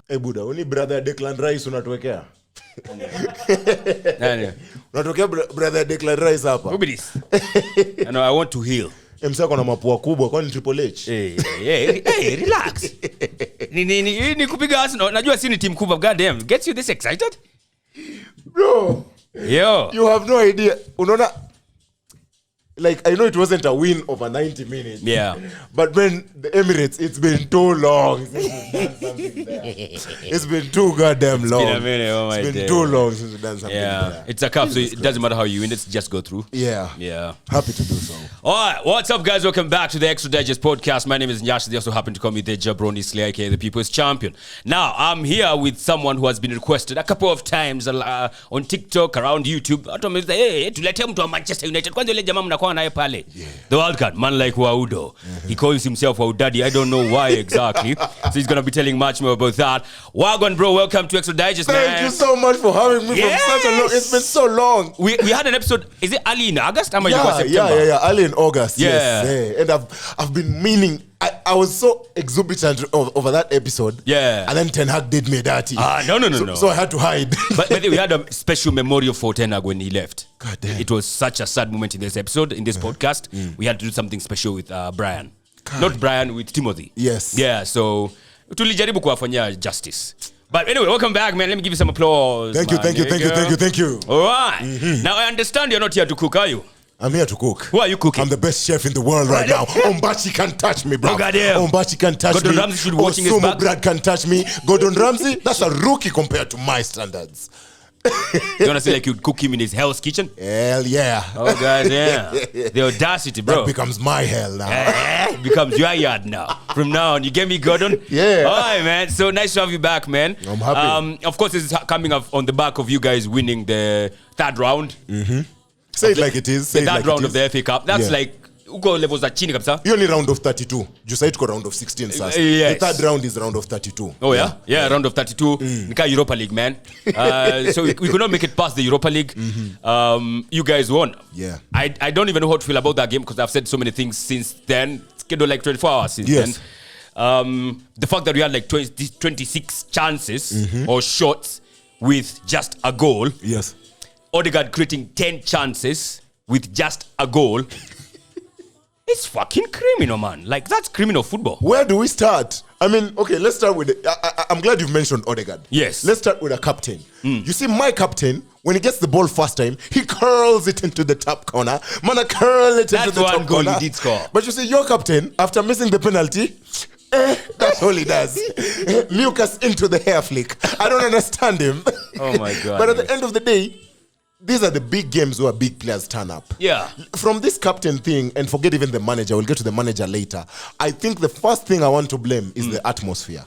Buda, only brother Declan Rice unatuwekea. Nani? Unatokea brother Declan Rice hapa. Who be this? I want to heal. Msako na mapua kubwa kwani Triple H. Hey, relax. Ni kupiga Arsenal. Najua si ni team kubwa, goddamn. Gets you this excited? Bro. Yo. You have no idea. Unaona, like, I know it wasn't a win over 90 minutes. Yeah. But when the Emirates, it's been too long since we've done something there. It's been too goddamn long. It's been a minute, oh my It's been day. too long since we've done something Yeah. there. It's a cup, so it doesn't matter how you win it, just go through. Yeah. Yeah. Happy to do so. All right, what's up, guys? Welcome back to the Extra Digest podcast. My name is Nyash. They also happen to call me the Jabroni Slayer, aka the People's Champion. Now, I'm here with someone who has been requested a couple of times on TikTok, around YouTube. Hey, tulete mtu wa Manchester United. Kwanza ile jamaa mnakuwa naye pale. The wild card, man like Waudo. He calls himself Waudaddy. I don't know why exactly. So he's going to be telling much more about that. Wagon, bro, welcome to Extra Digest, man. Thank you so much for having me from such a long... It's been so long. We had an episode, is it early in August? Yeah, early in August. Yeah. Yes. And I've been meaning... I was so exuberant over that episode. Yeah. And then Ten Hag did me dirty. No. So I had to hide. but we had a special memorial for Ten Hag when he left. God damn. It was such a sad moment in this episode, in this podcast. We had to do something special with Brian. God. Not Brian, with Timothy. Yes. Yeah, so tulijaribu kuwafanyia justice. But anyway, welcome back, man. Let me give you some applause. Thank you. All right. Now, I understand you're not here to cook, are you? I'm here to cook. Who are you cooking? I'm the best chef in the world right now. Ombachi can't touch me, bro. Oh, goddamn. Ombachi can't touch Gordon me. Ramsay should be watching his back. Brad can't touch me. Gordon Ramsay, that's a rookie compared to my standards. You want to say like you'd cook him in his Hell's Kitchen? Hell yeah. Oh, goddamn. The audacity, bro. That becomes my hell now. It becomes your yard now. From now on, you get me, Gordon? Yeah. All right, man. So nice to have you back, man. I'm happy. Of course, this is coming up on the back of you guys winning the third round. Say it like it is. The third round of the FA Cup. That's like, uko levels za chini kabisa. You only round of 32. You say it go round of 16 sasa. Yes. The third round is round of 32. Oh yeah? Yeah, round of 32. Nika Europa League, man. So we could not make it past the Europa League. You guys won. Yeah. I don't even know how to feel about that game because I've said so many things since then. It's kind of like 24 hours since then. The fact that we had like 26 chances or shots with just a goal. Yes. Odegaard creating 10 chances with just a goal. It's fucking criminal, man. Like, that's criminal football. Where do we start? I mean, okay, let's start with... I'm glad you've mentioned Odegaard. Yes. Let's start with a captain. You see, my captain, when he gets the ball first time, he curls it into the top corner. Man, curl it into the top corner. That's one goal he did score. But you see, your captain, after missing the penalty... that's all he does. Mucus into the hair flick. I don't understand him. Oh, my God. But at the end of the day... These are the big games where big players turn up. Yeah. From this captain thing, and forget even the manager, we'll get to the manager later. I think the first thing I want to blame is the atmosphere.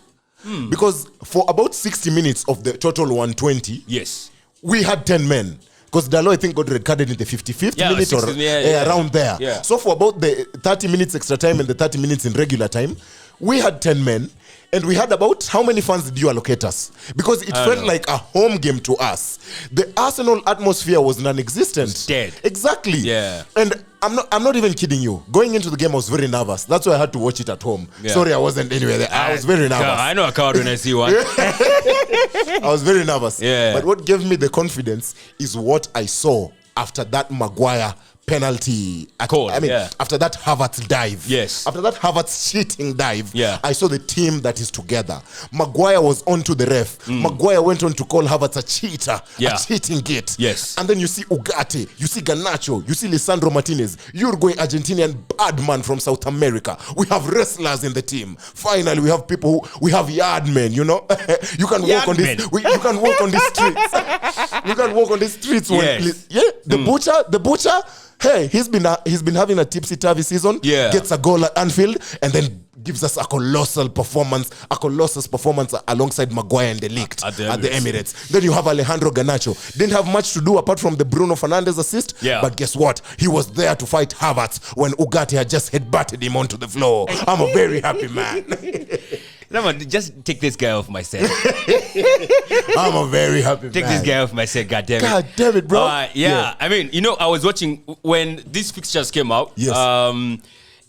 Because for about 60 minutes of the total 120, yes, we had 10 men. Because Dalo, I think, got red carded in the 55th minute or around there. Yeah. So for about the 30 minutes extra time and the 30 minutes in regular time, we had 10 men. And we had about, how many fans did you allocate us? Because it felt like a home game to us. The Arsenal atmosphere was non-existent. It's dead. Exactly. Yeah. And I'm not even kidding you. Going into the game, I was very nervous. That's why I had to watch it at home. Yeah. Sorry, I wasn't anywhere there. I was very nervous. I know a coward when I see one. I was very nervous. Yeah. But what gave me the confidence is what I saw after that Maguire penalty. After that Havertz dive. Yes. After that Havertz cheating dive. Yeah. I saw the team that is together. Maguire was on to the ref. Maguire went on to call Havertz a cheater. Yeah. A cheating git. Yes. And then you see Ugarte. You see Garnacho. You see Lisandro Martinez. Uruguay Argentinian bad man from South America. We have wrestlers in the team. Finally, we have people we have yard men, you know. You can walk on this. You can walk on these streets. You can walk on these streets. Yes. The butcher. Hey, he's been having a tipsy-turvy season. Yeah. Gets a goal at Anfield and then gives us a colossal performance alongside Maguire and the Ligt at the Emirates. Then you have Alejandro Garnacho. Didn't have much to do apart from the Bruno Fernandes assist. Yeah. But guess what? He was there to fight Havertz when Ugarte had just headbutted him onto the floor. I'm a very happy man. No, just take this guy off my set. I'm a very happy man. Take this guy off my set, God damn it. God damn it, bro. Yeah, I mean, I was watching when these fixtures came out. Yes.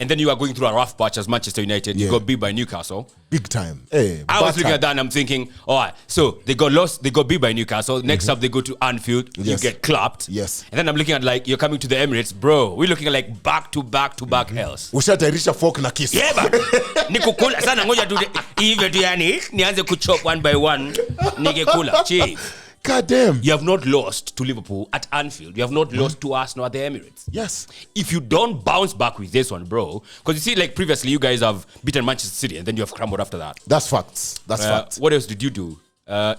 And then you are going through a rough patch as Manchester United. You got beat by Newcastle. Big time. Hey, I was looking at that and I'm thinking, all right, so they got beat by Newcastle. Next up, they go to Anfield. You get clapped. Yes. And then I'm looking at like, you're coming to the Emirates. Bro, we're looking at like back-to-back hells. Ushatayarisha fork na kisu. Yeah, but nikukula sana ngoja tu hivi tu yani nianze kuchop one by one nikekula chief. God damn. You have not lost to Liverpool at Anfield. You have not lost to Arsenal at the Emirates. Yes. If you don't bounce back with this one, bro, because you see, like previously, you guys have beaten Manchester City and then you have crumbled after that. That's facts. That's facts. What else did you do?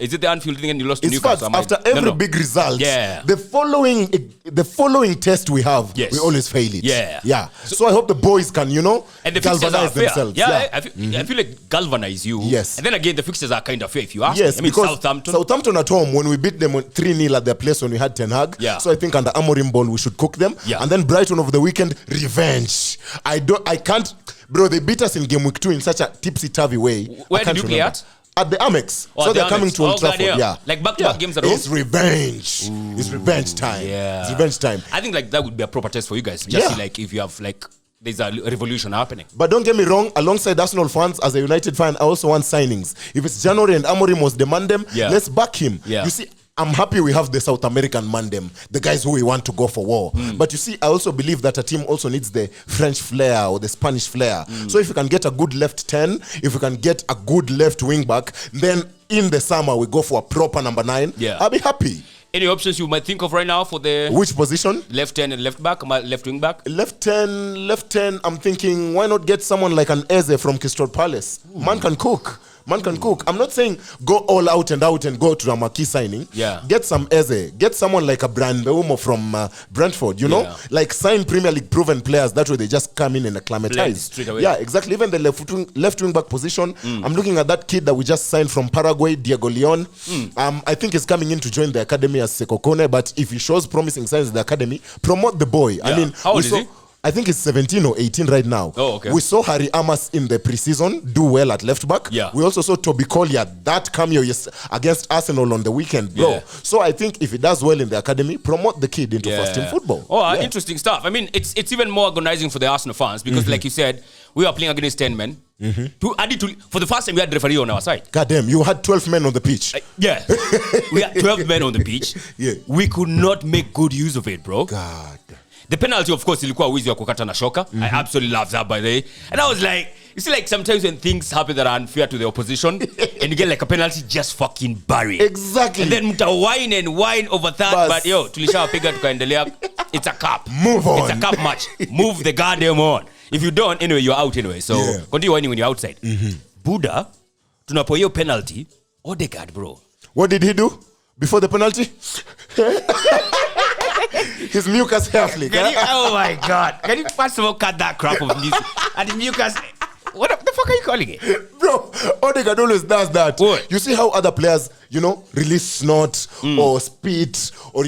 Is it the Anfield thing and you lost to It's Newcastle? facts. After every big result, the following test we have, we always fail it. Yeah. So I hope the boys can, and the galvanize themselves. Yeah. I feel like galvanize you. Yes. And then again, the fixtures are kind of fair if you ask. Yes, I mean, because Southampton at home, when we beat them 3-0 at their place when we had Ten Hag, so I think under Amorim ball we should cook them. Yeah. And then Brighton over the weekend, revenge. I can't, bro, they beat us in game week 2 in such a tipsy-turvy way. Where did you play at? At the Amex. So they're coming to Old Trafford. Yeah. Like back-to-back games at home? It's revenge. Ooh. It's revenge time. Yeah. It's revenge time. I think like that would be a proper test for you guys. Just see like if you have like there's a revolution happening. But don't get me wrong, alongside Arsenal fans, as a United fan, I also want signings. If it's January and Amorim must demand them, let's back him. Yeah. You see, I'm happy we have the South American mandem, the guys who we want to go for war. But you see, I also believe that a team also needs the French flair or the Spanish flair. So if you can get a good left 10, if we can get a good left wing back, then in the summer we go for a proper number 9. I'll be happy. Any options you might think of right now for the... Which position? Left 10 and left back, left wing back? Left 10, I'm thinking, why not get someone like an Eze from Crystal Palace? Man can cook. I'm not saying go all out and go to a marquee signing. Get some Eze. Get someone like a Brandeumo from Brentford, Like sign Premier League proven players. That way they just come in and acclimatize. Straight away. Yeah, exactly. Even the left wing back position. I'm looking at that kid that we just signed from Paraguay, Diego Leon. I think he's coming in to join the academy as Sekokone, but if he shows promising signs in the academy, promote the boy. I mean, how old is he? I think it's 17 or 18 right now. Oh, okay. We saw Harry Amas in the preseason do well at left back. We also saw Toby Collier, that cameo against Arsenal on the weekend, bro. So I think if he does well in the academy, promote the kid into first team football. Interesting stuff. I mean, it's even more agonizing for the Arsenal fans because like you said, we are playing against 10 men. For the first time, we had the referee on our side. God damn, you had 12 men on the pitch. We had 12 men on the pitch. We could not make good use of it, bro. God. The penalty, of course, ilikuwa wizi wa kukata na shoka. I absolutely love that, by the way. And I was like, you see, like sometimes when things happen that are unfair to the opposition, and you get like a penalty, just fucking bury it. Exactly. And then muta whine over that, but yo, tulishawapiga tukaendelea. It's a cup. Move on. It's a cup match. Move the goddamn on. If you don't, anyway, you're out anyway. So continue whining when you're outside. Buddha, tunapo hiyo penalty, Odegaard, bro. What did he do before the penalty? His mucus hair flick. Oh my God. Can you first of all cut that crap of music? And the mucus... What the fuck are you calling it? Bro, Odegaard always does that. What? You see how other players, release snot or spit or,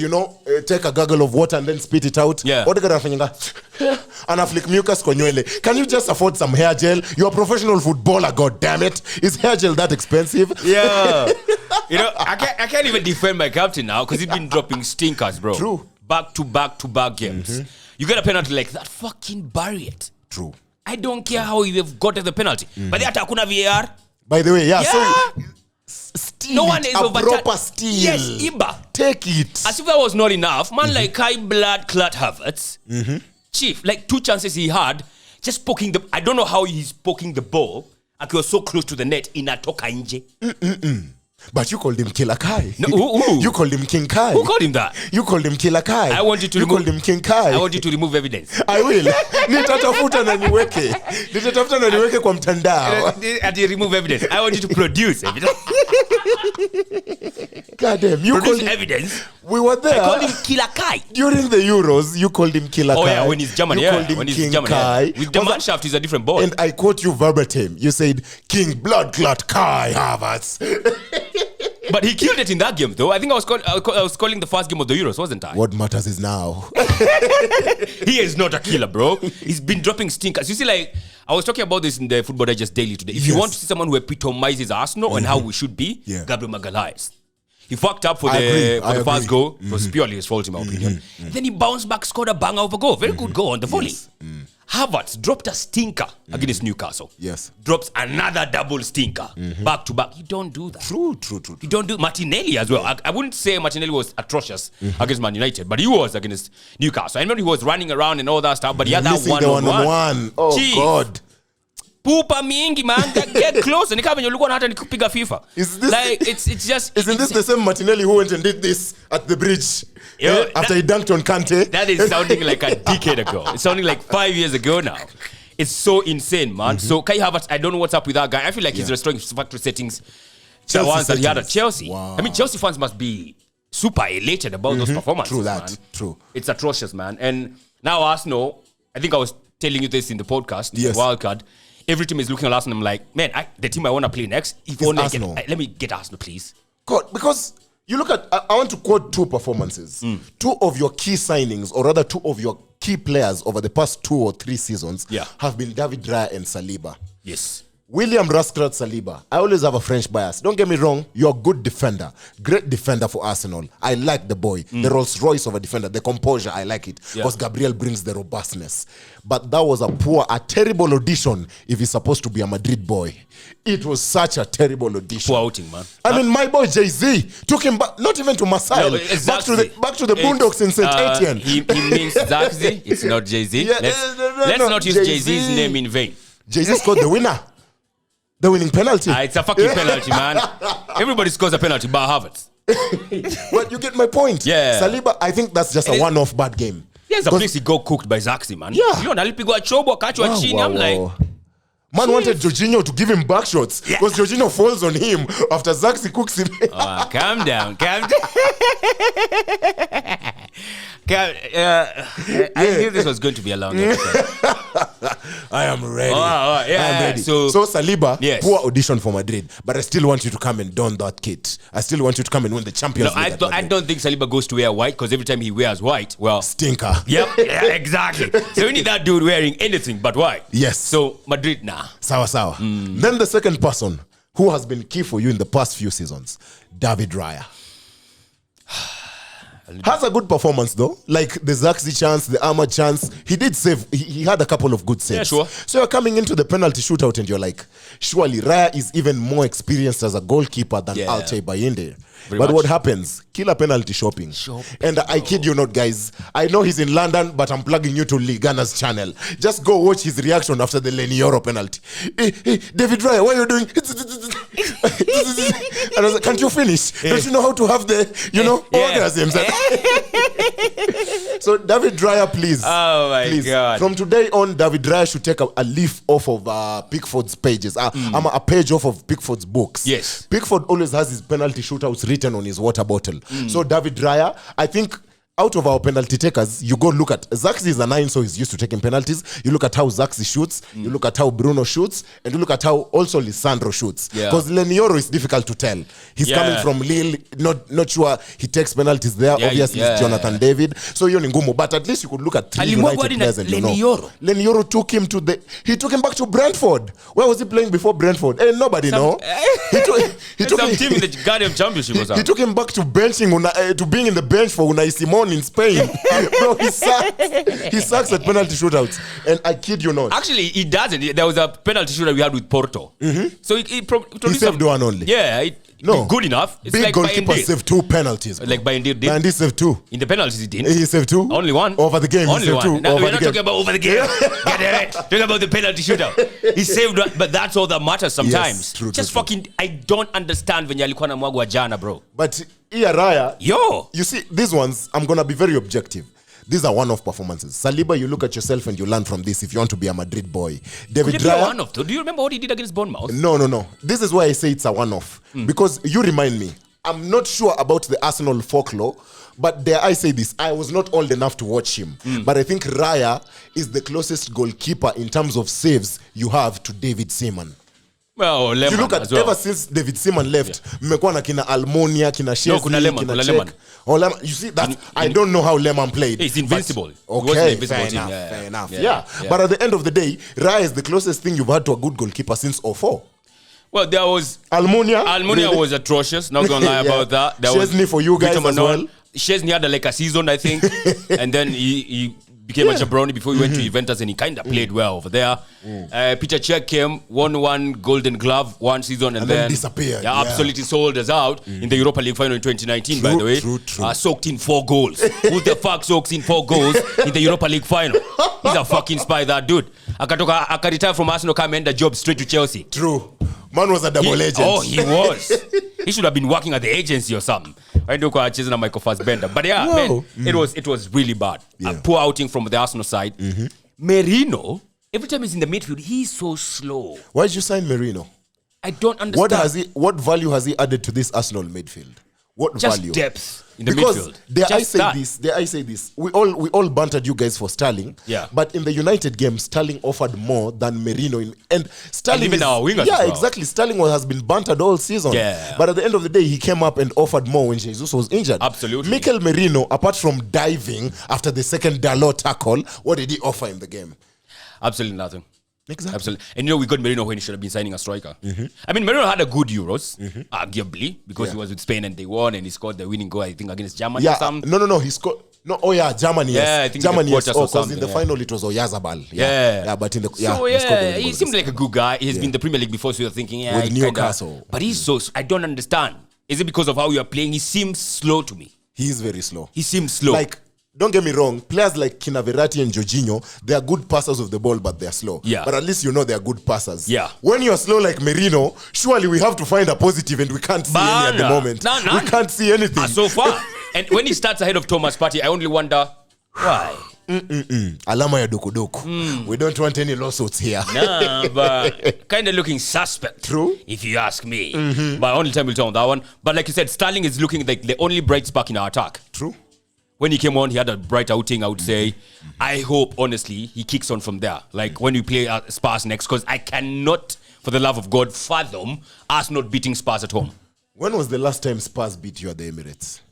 take a gurgle of water and then spit it out? Odegaard anafanyanga and flick mucus kwa nywele. Can you just afford some hair gel? You're a professional footballer, god damn it. Is hair gel that expensive? Yeah. I can't even defend my captain now because he's been dropping stinkers, bro. True. Back to back games. You get a penalty like that, fucking bury it. True. I don't care how you've got the penalty. But the hakuna VAR. By the way, so steal no one is a proper steal. Yes, Iba. Take it. As if that was not enough, man like high blood clot Havertz, Chief, like 2 chances he had, just poking the... I don't know how he's poking the ball. Like he was so close to the net, inatoka nje. But you called him Killer Kai. No, who? You called him King Kai. Who called him that? You called him Killer Kai. I want you to called him King Kai. I want you to remove evidence. I will. Nitatafuta na niweke kwa mtandao. And you remove evidence. I want you to produce evidence. God damn, you produce evidence. We were there. I called him Killer Kai. During the Euros, you called him Killer Kai. Oh yeah, when he's German, you called him when he's King German, Kai. With the manshaft, he's a different ball. And I quote you verbatim. You said, King Blood Clot Kai Havertz. But he killed it in that game, though. I think I was calling the first game of the Euros, wasn't I? What matters is now. He is not a killer, bro. He's been dropping stinkers. You see, like, I was talking about this in the Football Digest Daily today. If you want to see someone who epitomizes Arsenal and how we should be, Gabriel Magalhaes. He fucked up for the first goal. It was purely his fault, in my opinion. Then he bounced back, scored a banger of a goal. Very good goal on the volley. Havertz dropped a stinker against Newcastle. Yes. Drops another double stinker back to back. You don't do that. True. You don't do Martinelli as well. I wouldn't say Martinelli was atrocious against Man United, but he was against Newcastle. I remember he was running around and all that stuff, but he had that one-on-one. Oh, Jeez. God. Pupa mingi, man. Get closer. Nika venye ulikuwa hata nikupiga FIFA. Is this, like it's just Isn't this the same Martinelli who went and did this at the bridge? After he dunked on Kante? That is sounding like a decade ago. It's sounding like 5 years ago now. It's so insane, man. So Kai Havertz, I don't know what's up with that guy. I feel like he's restoring factory settings. The ones that he had at Chelsea. Wow. I mean, Chelsea fans must be super elated about those performances. True that. Man. True. It's atrocious, man. And now Arsenal, I think I was telling you this in the podcast, yes. Wildcard. Every team is looking at Arsenal. I'm like, man, the team I want to play next, let me get Arsenal, please. God, because you look at, I want to quote 2 performances. 2 of your key signings, or rather 2 of your key players over the past 2 or 3 seasons have been David Raya and Saliba. Yes. William Rascrat Saliba. I always have a French bias. Don't get me wrong. You're a good defender. Great defender for Arsenal. I like the boy. The Rolls Royce of a defender. The composure, I like it. Because Gabriel brings the robustness. But that was a terrible audition if he's supposed to be a Madrid boy. It was such a terrible audition. Poor outing, man. I mean, my boy Jay-Z took him back, not even to Marseille, back to the Boondocks in St. Etienne. He means Zaxi. It's not Jay-Z. Let's not use Jay-Z's name in vain. Jay-Z scored the winner. The winning penalty. It's a fucking penalty, man. Everybody scores a penalty, but Havertz. But you get my point. Yeah. Saliba, I think that's just a one-off bad game. Yes, a place he got cooked by Zaxi, man. Yeah. You know, nalipigwa chobo, kachwa chini. I'm like... Man wanted Jorginho to give him back shots because Jorginho falls on him after Zaxi cooks him. Calm down. I knew this was going to be a long episode. I am ready. I am ready. So Saliba, poor audition for Madrid, but I still want you to come and don that kit. I still want you to come and win the Champions League. I don't think Saliba goes to wear white because every time he wears white, well... Stinker. Yep, yeah, exactly. So we need that dude wearing anything but white. Yes. So Madrid, nah. Sawa. Then the second person who has been key for you in the past few seasons, David Raya. Has a good performance though, like the Zaxi chance, the Ahmad chance. He did save. He had a couple of good saves. Yeah, sure. So you're coming into the penalty shootout and you're like, surely Raya is even more experienced as a goalkeeper than Alchay Bayinde. But what happens? Killer penalty shopping. And I kid you not, guys. I know he's in London, but I'm plugging you to Ligana's channel. Just go watch his reaction after the Lenioro penalty. Hey, David Raya, what are you doing? And I was like, can't you finish? Don't you know how to have the, orgasms? So David Raya, please. Oh my God. From today on, David Raya should take a leaf off of Pickford's pages. I'm a page off of Pickford's books. Yes. Pickford always has his penalty shootouts written on his water bottle. So David Raya, I think out of our penalty takers, you go look at Zaxi is a 9, so he's used to taking penalties. You look at how Zaxi shoots, you look at how Bruno shoots, and you look at how also Lisandro shoots. Because Lenioro is difficult to tell. He's coming from Lille, not sure he takes penalties there. Obviously, it's Jonathan David. So you're Ngumu, but at least you could look at 3 United players and Lenioro took him he took him back to Brentford. Where was he playing before Brentford? Nobody know. He took some team in the goddamn championship or something. He took him back to benching, to being in the bench for Unai Simon in Spain. Bro, he sucks at penalty shootouts. And I kid you not. Actually, he doesn't. There was a penalty shootout we had with Porto. So he saved one only. Yeah, good enough. It's big like goalkeeper saved 2 penalties. Bro. Like Bayindir did. Bayindir saved 2. In the penalties he didn't. He saved 2. Only one. Over the game. Only he saved one. 2. No, we're not game. talking about over the game. Get it? Talking about the penalty shootout. He saved one, but that's all that matters sometimes. Yes, true, Just true. fucking, I don't understand when alikuwa na mwagwa jana, bro. But Raya, yo, you see, these ones, I'm going to be very objective. These are one-off performances. Saliba, you look at yourself and you learn from this if you want to be a Madrid boy. David Raya, one-off though? Do you remember what he did against Bournemouth? No. This is why I say it's a one-off. Because you remind me, I'm not sure about the Arsenal folklore, but dare I say this, I was not old enough to watch him. But I think Raya is the closest goalkeeper in terms of saves you have to David Seaman. Well, Lehmann, you look at ever since David Seaman left, mmekuwa na kina Almonia, kina Chesney, kuna Lehmann. Lehmann. You see that I don't know how Lehmann played. He's invincible. Okay, fair enough. Yeah. But at the end of the day, Raya is the closest thing you've had to a good goalkeeper since 2004. Well, there was Almonia really? Was atrocious. Not gonna lie about that. There Chesney was for you guys as well. Chesney had like a season, I think, and then he became a jabroni before he went to Juventus, and he kind of played well over there. Peter Cech came, won one Golden Glove one season, and then disappeared. Yeah, absolutely sold us out in the Europa League final in 2019, by the way. True. Soaked in 4 goals. Who the fuck soaks in 4 goals in the Europa League final? He's a fucking spy, that dude. Akaretire from Arsenal, come and a job straight to Chelsea. True. Man was a double agent. Oh, he was. He should have been working at the agency or something. I know kwa chasing Michael Fassbender. But yeah, man, it was really bad. A poor outing from the Arsenal side. Merino, every time he's in the midfield, he's so slow. Why did you sign Merino? I don't understand. What value has he added to this Arsenal midfield? What Just value? Depth in the because midfield. I say this. We all bantered you guys for Sterling. Yeah. But in the United game, Sterling offered more than Merino. And Sterling even our wingers as yeah, well. exactly. Sterling has been bantered all season. Yeah. But at the end of the day, he came up and offered more when Jesus was injured. Absolutely. Mikel Merino, apart from diving after the second Dalot tackle, what did he offer in the game? Absolutely nothing. Exactly. Absolutely. And we got Merino when he should have been signing a striker. I mean, Merino had a good Euros, arguably, because he was with Spain and they won and he scored the winning goal, I think, against Germany or something. No. He scored. No, Germany, yes. Yeah, I think Germany, yes. because in the final it was Oyarzabal. Yeah, but in the he seems like a good guy. He's been in the Premier League before, so you're thinking, with Newcastle. But he's so. I don't understand. Is it because of how you are playing? He seems slow to me. He's very slow. He seems slow. Like, don't get me wrong, players like Kinaverati and Jorginho, they are good passers of the ball, but they are slow. Yeah. But at least you know they are good passers. Yeah. When you're slow like Merino, surely we have to find a positive, and we can't see any at the moment. No. We can't see anything. So far. And when he starts ahead of Thomas Partey, I only wonder why. Alama ya doku. We don't want any lawsuits here. Nah, but kind of looking suspect. True. If you ask me. But only time will tell on that one. But like you said, Sterling is looking like the only bright spark in our attack. True. When he came on, he had a bright outing, I would say. I hope, honestly, he kicks on from there. Like, when we play Spurs next, because I cannot, for the love of God, fathom us not beating Spurs at home. When was the last time Spurs beat you at the Emirates?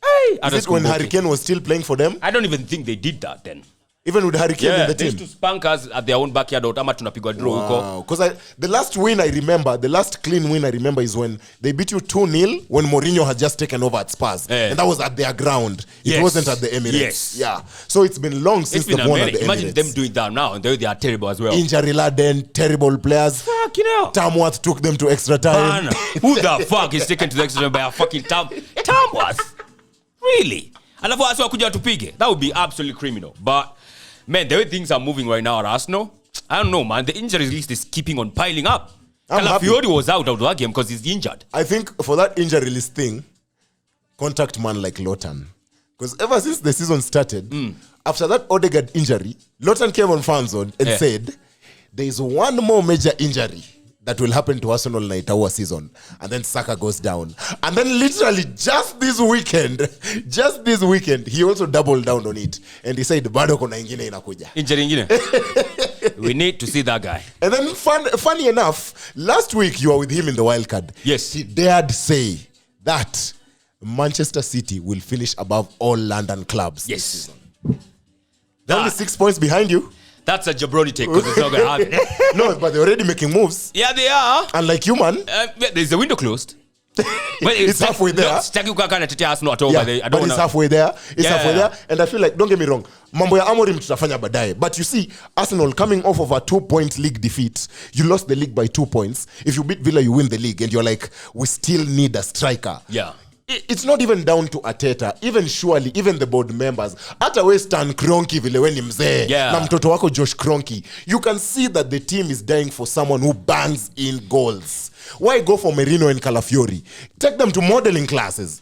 Hey, Is it when Hurricane was still playing for them? I don't even think they did that then. Even with Hurricane in the they team? used to spank us at their own backyard. Ama tunapigwa draw huko. Wow. Because the last win I remember, the last clean win I remember is when they beat you 2-0 when Mourinho had just taken over at Spurs. And that was at their ground. It wasn't at the Emirates. Yes. Yeah. So it's been long since they've won at the Emirates. Imagine them doing that now, and they are terrible as well. Injury laden, terrible players. Fuck, you know. Tamworth took them to extra time. Man, who the fuck is taken to the extra time by a fucking Tamworth? Really? Alafu aswa kuja tupige. That would be absolutely criminal. But man, the way things are moving right now at Arsenal, I don't know, man. The injury list is keeping on piling up. Calafiori was out of that game because he's injured. I think for that injury list thing, contact man like Lawton. Because ever since the season started, after that Odegaard injury, Lawton came on Fanzone and said, there is one more major injury that will happen to Arsenal in our season. And then Saka goes down. And then literally just this weekend, he also doubled down on it. And he said, bado kona ingine inakuja. Injury ingine? We need to see that guy. And then funny enough, last week you were with him in the wild card. Yes. He dared say that Manchester City will finish above all London clubs. Yes. They're only 6 points behind you. That's a jabroni take because it's not going to happen. No, but they're already making moves. Yeah, they are. Unlike you, man. There's a window closed. Well, it's halfway there. But it's halfway there. Halfway there. And I feel like, don't get me wrong, mambo ya Amorim tutafanya baadaye. But you see, Arsenal coming off of a 2-point league defeat, you lost the league by 2 points. If you beat Villa, you win the league. And you're like, we still need a striker. Yeah. It's not even down to Arteta. Even the board members. Hata we Stan Kroenke vile we ni mzee. Na mtoto wako Josh Kroenke. You can see that the team is dying for someone who bangs in goals. Why go for Merino and Calafiori? Take them to modeling classes.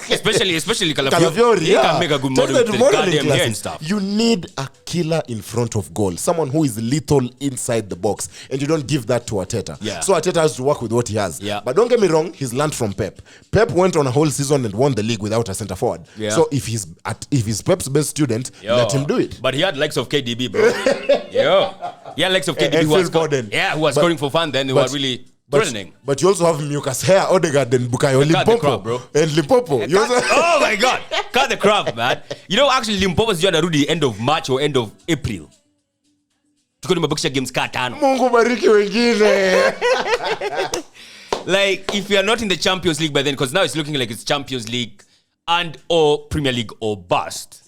especially Calafiori. He can make a good model with the goddamn hair and stuff. You need a killer in front of goal. Someone who is lethal inside the box. And you don't give that to Arteta. Yeah. So Arteta has to work with what he has. Yeah. But don't get me wrong, he's learned from Pep. Pep went on a whole season and won the league without a centre forward. Yeah. So if he's Pep's best student, let him do it. But he had likes of KDB, bro. He had likes of KDB who was scoring for fun then. They were really... But you also have Mucus Hair, Odegaard, and Bukayo Limpopo. And Limpopo. Oh my God. Cut the crap, man. You know, actually, Limpopo's joined the end of March or end of April. Tuko nimebakisha games ka 5. Mungu bariki wengine. Like, if you are not in the Champions League by then, because now it's looking like it's Champions League and or Premier League or bust.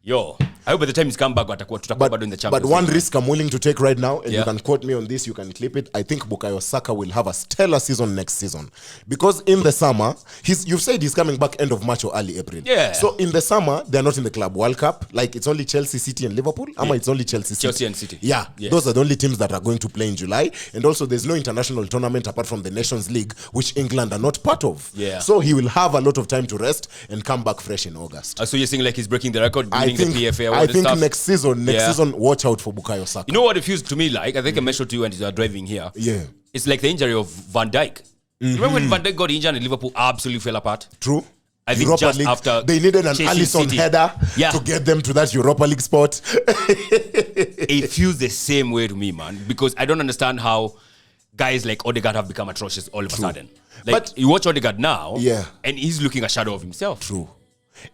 Yo, I hope by the time he's come back, tutakuwa bado in the Champions But one League. risk I'm willing to take right now, and Yeah. you can quote me on this, you can clip it. I think Bukayo Saka will have a stellar season next season. Because in the summer, you've said he's coming back end of March or early April. Yeah. So in the summer, they're not in the Club World Cup. Like, it's only Chelsea, City, and Liverpool. It's only Chelsea and City. Yeah. Yes. Those are the only teams that are going to play in July. And also, there's no international tournament apart from the Nations League, which England are not part of. Yeah. So he will have a lot of time to rest and come back fresh in August. So you're saying like he's breaking the record, I winning think, the PFA award I and think stuff? next season, watch out for Bukayo Saka. You know what it feels to me like? I think I mentioned to you when you were driving here. Yeah. It's like the injury of Van Dijk. Remember when Van Dijk got injured and Liverpool absolutely fell apart? True. I think Europa just League, after they needed an chasing Alisson City. header Yeah. to get them to that Europa League spot. It feels the same way to me, man. Because I don't understand how guys like Odegaard have become atrocious all of a sudden. Like, But- you watch Odegaard now, Yeah. and he's looking a shadow of himself. True.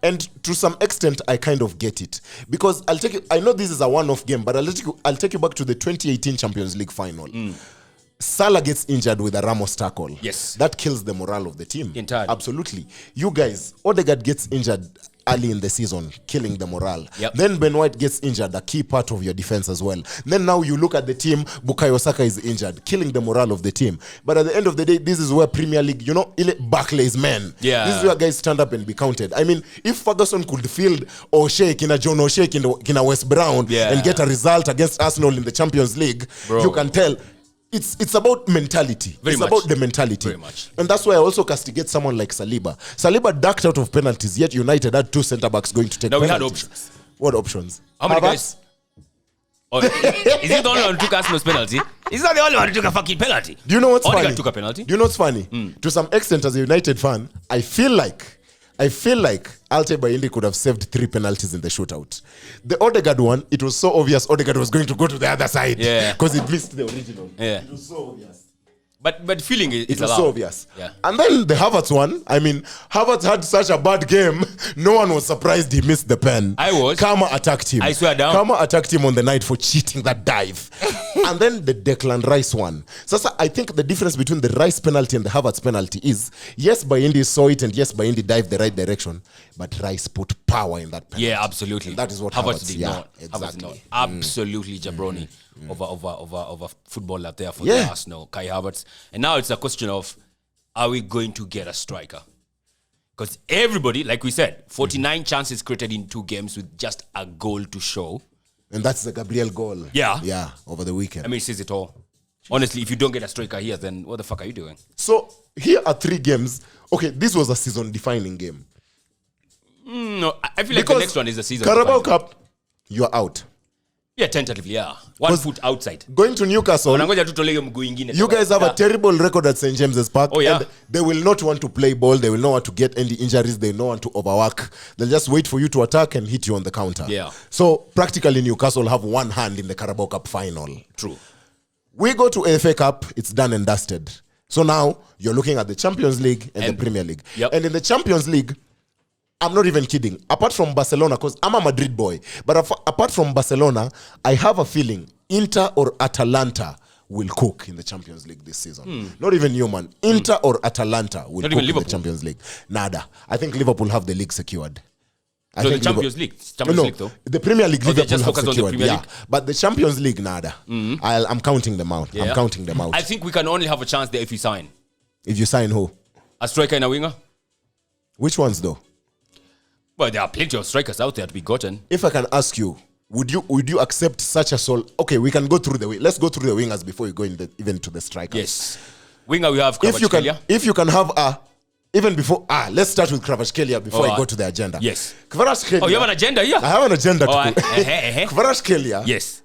And to some extent, I kind of get it. Because I know this is a one-off game, but I'll take you back to the 2018 Champions League final. Salah gets injured with a Ramos tackle. Yes. That kills the morale of the team. Entirely. Absolutely. You guys, Odegaard gets injured early in the season, killing the morale. Yep. Then Ben White gets injured, a key part of your defense as well. Then now you look at the team, Bukayo Saka is injured, killing the morale of the team. But at the end of the day, this is where Premier League, Barclays men. Yeah. This is where guys stand up and be counted. I mean, if Ferguson could field O'Shea, John O'Shea, West Brown, Yeah. and get a result against Arsenal in the Champions League, Bro. you can tell. It's about mentality. Very It's much. about the mentality. Very much. And that's why I also castigate someone like Saliba. Saliba ducked out of penalties, yet United had 2 centre-backs going to take Now we had penalties. options. What options? How many Havertz? guys? Oh, is he the only one who took Arsenal's penalty? He's not the only one who took a fucking penalty. Do you know what's Odegaard funny? took a penalty. Do you know what's funny? To some extent, as a United fan, I feel like Alte Bayindi could have saved 3 penalties in the shootout. The Odegaard one, it was so obvious Odegaard was going to go to the other side. Yeah. Because it missed the original. Yeah. It was so obvious. But feeling is It was allowed. so obvious. Yeah. And then the Havertz one, I mean, Havertz had such a bad game, no one was surprised he missed the pen. I was. Karma attacked him. I swear down. Karma attacked him on the night for cheating that dive. And then the Declan Rice one. So I think the difference between the Rice penalty and the Havertz penalty is, yes, Bayindi saw it and yes, Bayindi dived the right direction, but Rice put power in that penalty. Yeah, absolutely. And that is what Havertz Havertz, did yeah, not. Havertz did not. exactly. Absolutely, jabroni over football out there for Yeah. the Arsenal, Kai Havertz. And now it's a question of, are we going to get a striker? Because everybody, like we said, 49 chances created in 2 games with just a goal to show. And that's the Gabriel goal. Yeah. Yeah, over the weekend. I mean, it says it all. Honestly, if you don't get a striker here, then what the fuck are you doing? So here are 3 games. Okay, this was a season-defining game. No, I feel like the next one is the season. Carabao defining. Cup, you're out. Yeah, tentatively, yeah. 1 foot outside. Going to Newcastle, Wanangoja tu tolewe mguu ingine. you guys have a terrible record at St. James's Park. Oh, yeah. And they will not want to play ball. They will not want to get any injuries. They will not want to overwork. They'll just wait for you to attack and hit you on the counter. Yeah. So practically Newcastle have one hand in the Carabao Cup final. True. We go to F.A Cup, it's done and dusted. So now you're looking at the Champions League and the Premier League. Yep. And in the Champions League, I'm not even kidding. Apart from Barcelona, because I'm a Madrid boy, but apart from Barcelona, I have a feeling Inter or Atalanta will cook in the Champions League this season. Not even you, man. Inter or Atalanta will Not cook even in Liverpool. the Champions League. Nada. I think Liverpool have the league secured. I So the think Champions League. Champions League, though. the Premier League, Oh, they Liverpool just have focus on the secured. Premier Yeah, League? but the Champions League, nada. I'm counting them out. Yeah. I'm counting them out. I think we can only have a chance there if we sign If you sign who? a striker and a winger. Which ones though? Well, there are plenty of strikers out there to be gotten. If I can ask you, would you accept such a soul? Okay, we can go through the way. Let's go through the wingers before we go even to the strikers. Yes. Winger, we have If you can have a even before let's start with Kvaratskhelia before I go Alright. to the agenda. Yes. Kvaratskhelia. Oh, you have an agenda here? I have an agenda to Alright. do. Eh. Kvaratskhelia. Yes.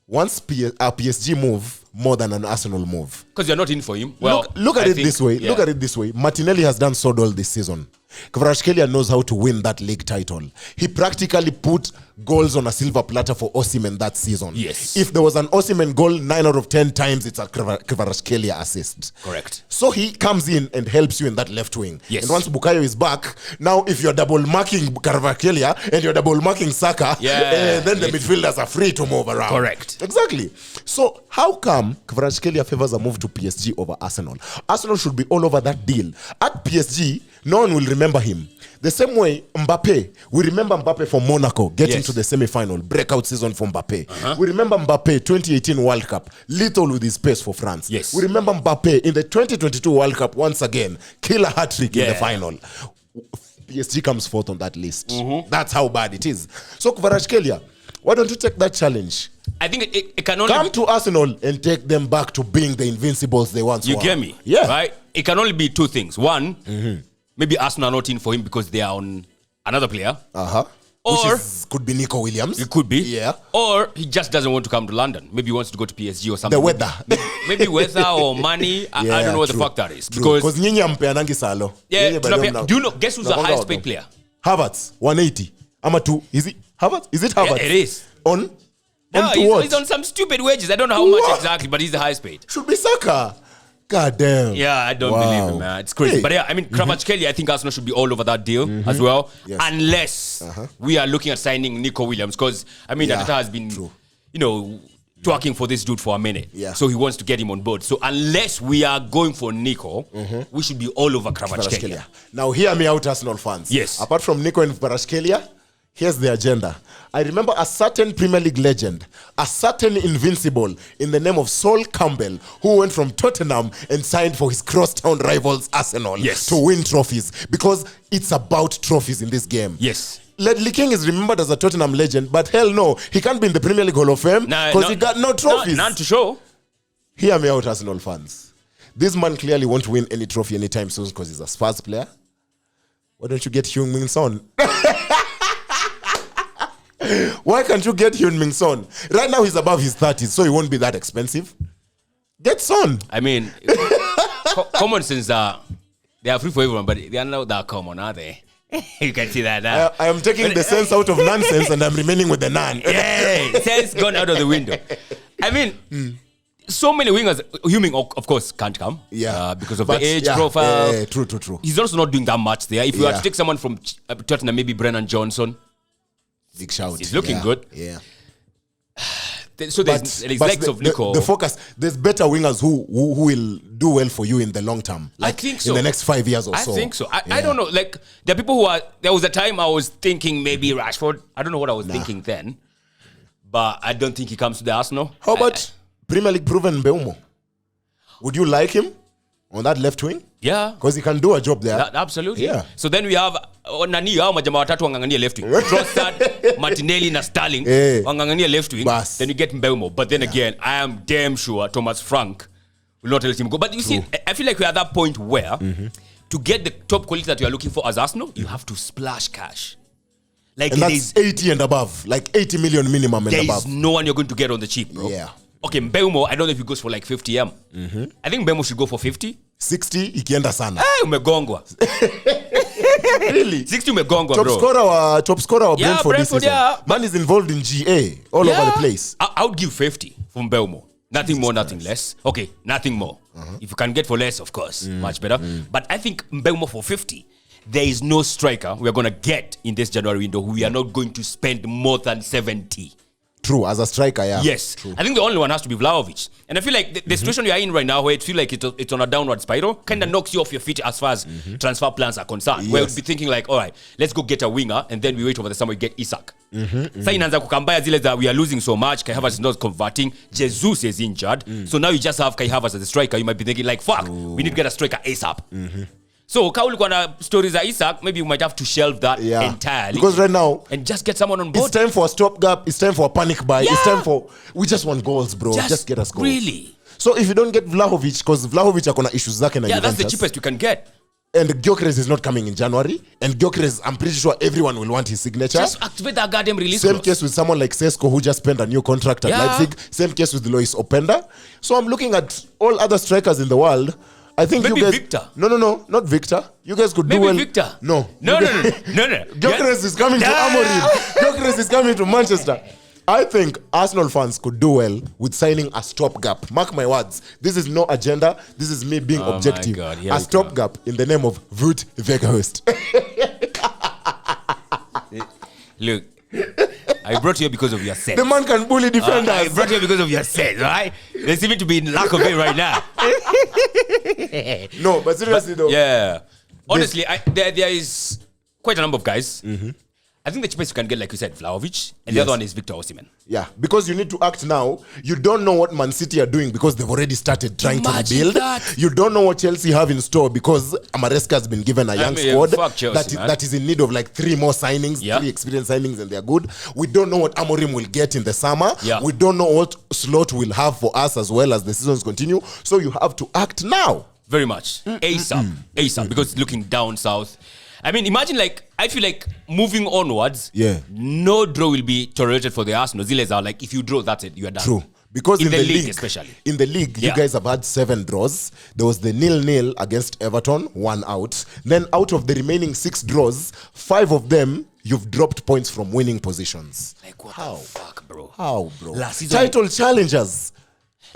Once a PSG move more than an Arsenal move. Because you're not in for him. Well, Look at I it think- this way. yeah. Look at it this way. Martinelli has done so well this season. Kvaratskhelia knows how to win that league title. He practically put goals on a silver platter for Osimhen that season. Yes. If there was an Osimhen goal, 9 out of 10 times it's a Kvaratskhelia assist. Correct. So he comes in and helps you in that left wing. Yes. And once Bukayo is back, now if you're double marking Kvaratskhelia and you're double marking Saka, Yeah. then the Yes. midfielders are free to move around. Correct. Exactly. So how come Kvaratskhelia favors a move to PSG over Arsenal? Arsenal should be all over that deal. At PSG, no one will remember him. The same way Mbappe, we remember Mbappe from Monaco getting Yes. to the semi-final, breakout season for Mbappe. We remember Mbappe 2018 World Cup, lethal with his pace for France. Yes. We remember Mbappe in the 2022 World Cup once again, killer hat-trick in the final. PSG comes fourth on that list. That's how bad it is. So Kvaratskhelia, why don't you take that challenge? I think it can only Come to Arsenal and take them back to being the invincibles they once were. You get me? Yeah. Right? It can only be two things. One, maybe Arsenal are not in for him because they are on another player. Or could be Nico Williams. it could be. Yeah. Or he just doesn't want to come to London. Maybe he wants to go to PSG or something. The weather. Maybe weather or money. I don't know what the fuck that is. Because nyinyi ampeanangi salo. Yeah, do you know, guess who's the highest paid player? Havertz, 180. Ama 2. Is it Havertz? Is it Havertz? Yeah, it is. On No, to what? he's on some stupid wages. I don't know how much exactly, but he's the highest paid. Should be Saka. God damn. Yeah, I don't believe him, man. It's crazy. Hey. But yeah, I mean, Kvaratskhelia, I think Arsenal should be all over that deal as well. Yes. Unless we are looking at signing Nico Williams. Because, I mean, Arteta has been, twerking for this dude for a minute. Yeah. So he wants to get him on board. So unless we are going for Nico, we should be all over Kvaratskhelia. Now hear me out, Arsenal fans. Yes. Apart from Nico and Kvaratskhelia, here's the agenda. I remember a certain Premier League legend, a certain invincible in the name of Sol Campbell, who went from Tottenham and signed for his crosstown rivals Arsenal to win trophies, because it's about trophies in this game. Yes. Ledley King is remembered as a Tottenham legend, but hell no, he can't be in the Premier League Hall of Fame because he got no trophies. None to show. Hear me out, Arsenal fans. This man clearly won't win any trophy anytime soon because he's a Spurs player. Why don't you get Heung-min Son? Why can't you get Heung-min Son? Right now he's above his 30s, so he won't be that expensive. Get Son. I mean, common sense they are free for everyone, but they are not that common, are they? You can see that now. I am taking the sense out of nonsense and I'm remaining with the none. Yeah, sense gone out of the window. I mean, so many wingers. Heung-min, of course, can't come. Yeah, because of the age profile. Yeah, true. He's also not doing that much there. If you were to take someone from Tottenham, maybe Brennan Johnson. Big shout. He's looking good. Yeah. So there's legs of Nico. The focus. There's better wingers who will do well for you in the long term. Like I think so. In the next 5 years or so. I think so. I don't know. Like, there are people who are. There was a time I was thinking maybe Rashford. I don't know what I was thinking then, but I don't think he comes to the Arsenal. How about Premier League proven Mbeumo? Would you like him on that left wing? Yeah. Because he can do a job there. Absolutely. Yeah. So then we have nani hao majamaa watatu wangangania left wing. Trossard, Martinelli na Sterling wangangania left wing. Bas. Then you get Mbeumo. But then again, I am damn sure Thomas Frank will not let him go. But you see, I feel like we're at that point where to get the top quality that you are looking for as Arsenal, you have to splash cash. Like, And that's 80 and above. Like 80 million minimum and there above. is no one you're going to get on the cheap, bro. Yeah. Okay, Mbeumo, I don't know if he goes for like 50M. I think Mbeumo should go for 50. 60 ikienda sana. Hey, umegongwa. Really? 60 umegongwa, bro. Top scorer wa Brentford this Brentford, season. yeah. Man is involved in GA all over the place. I would give 50 from Mbeumo. Nothing more, nothing less. Okay, nothing more. If you can get for less, of course, much better. But I think Mbeumo for 50, there is no striker we are going to get in this January window who we are not going to spend more than 70. True, as a striker, yeah. Yes. True. I think the only one has to be Vlahovic. And I feel like the situation you are in right now, where it feels like it's on a downward spiral, kind of knocks you off your feet as far as transfer plans are concerned. Where you'd be thinking like, all right, let's go get a winger, and then we wait over the summer, we get Isak. Sasa inaanza kukambaya zile that we are losing so much, Kai Havertz is not converting, Jesus is injured. So now you just have Kai Havertz as a striker. You might be thinking like, fuck, we need to get a striker ASAP. So, kama ulikuwa na stories za Isak, maybe you might have to shelve that entirely. Because right now, and just get someone on board. it's time for a stopgap. It's time for a panic buy. It's time for... We just want goals, bro. Just get us goals. Really? So if you don't get Vlahovic, because Vlahovic akona issues zake na Juventus. That's the cheapest you can get. And Gyökeres is not coming in January. And Gyökeres, I'm pretty sure everyone will want his signature. Just activate that goddamn release Same clause. case with someone like Sesko, who just spent a new contract at Leipzig. Same case with Lois Openda. So I'm looking at all other strikers in the world. I think Maybe you guys... Victor. No, not Victor. You guys could Maybe do well. Victor. No. No. Gyökeres is coming to Amorim. Gyökeres is coming to Manchester. I think Arsenal fans could do well with signing a stopgap. Mark my words. This is no agenda. This is me being objective. My God, a stopgap in the name of Wout Weghorst. Look, I brought you here because of your sense. The man can bully defenders. I brought you here because of your sense, right? There seems to be lack of it right now. No, but seriously though. Yeah. Honestly, there is quite a number of guys. I think the cheapest you can get, like you said, Vlahovic, and the Yes. other one is Victor Osimhen. Yeah, because you need to act now. You don't know what Man City are doing because they've already started trying to Imagine rebuild. that. You don't know what Chelsea have in store because Amaresca has been given a young squad fuck Chelsea, that is in need of like 3 more signings, Yeah. 3 experienced signings, and they're good. We don't know what Amorim will get in the summer. Yeah. We don't know what slot will have for us as well as the seasons continue. So you have to act now. Very much. ASAP, because it's looking down south. I mean, imagine I feel like moving onwards, Yeah. no draw will be tolerated for the Arsenal. Ziles are like, if you draw, that's it, you are done. True. Because In in, the the league league, especially. In the league, Yeah. you guys have had 7 draws. There was the 0-0 against Everton, 1 out. Then out of the remaining 6 draws, 5 of them, you've dropped points from winning positions. Like, what How? the fuck, bro? How, bro? Last season- Title challengers.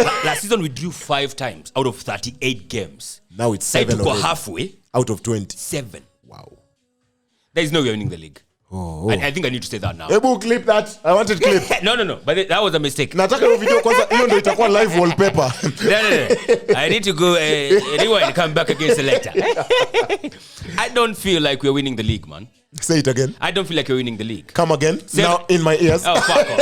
Last season, we drew 5 times out of 38 games. Now it's Try 7 to go already. halfway, Out of 20. 7. Wow. There is no way winning the league. Oh. I think I need to say that now. Ebu, clip that. I wanted clip. No. But that was a mistake. Nataka hiyo video kwanza, hiyo ndio itakuwa live wallpaper. No. I need to go rewind and come back again, selector. I don't feel like we're winning the league, man. Say it again. I don't feel like we're winning the league. Come again. 7 Now in my ears. Oh, fuck off.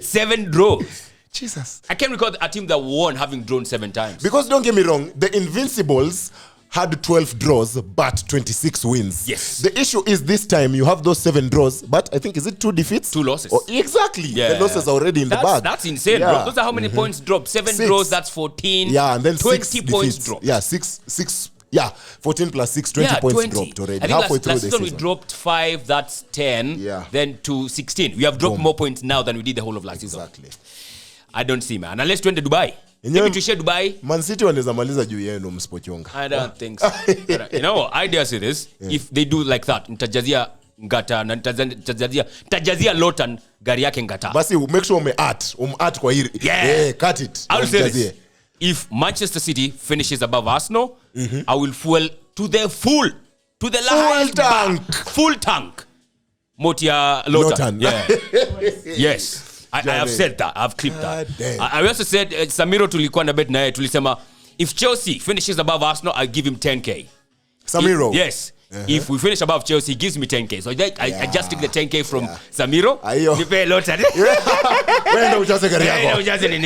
7 draws. Jesus. I can't recall a team that won having drawn 7 times. Because don't get me wrong, the Invincibles had 12 draws but 26 wins. Yes. The issue is this time you have those 7 draws, but I think is it 2 defeats? 2 losses. Oh, exactly. Yeah. The losses are already in the bag. That's insane, Yeah. bro. Those are how many points dropped. 7 6. draws, that's 14. Yeah, and then 20 6 points defeats. dropped. Yeah, 6. Yeah, 14 plus 6, 20 points 20. dropped already. I think Halfway through last the season season. we dropped 5, that's 10. Yeah. Then to 16. We have dropped more points now than we did the whole of last season. Exactly. I don't see, man. Unless tuende Dubai. Maybe to share Dubai. Man City wanaweza maliza juu yenu msipochonga. I don't think so. You know what? I dare say this. If they do like that, nitajazia Ngata na nitajazia Lotan gari yake Ngata. Basi make sure umeart kwa hili. Yeah. Cut it. I will say Umjazie. this. If Manchester City finishes above Arsenal, I will fuel to the full, to the last tank. full tank. Motia Lotan. Lotan. Yeah. Yes. I have Jamani. said that. I've clipped that. God damn. I also said Samiro tulikuwa na bet naye tulisema if Chelsea finishes above Arsenal, I'll give him 10k. Samiro. Yes. If we finish above Chelsea, he gives me 10k. So I just took the 10k from Samiro. Ayo. Nipe Lotan. Wenda ujaze gari yako.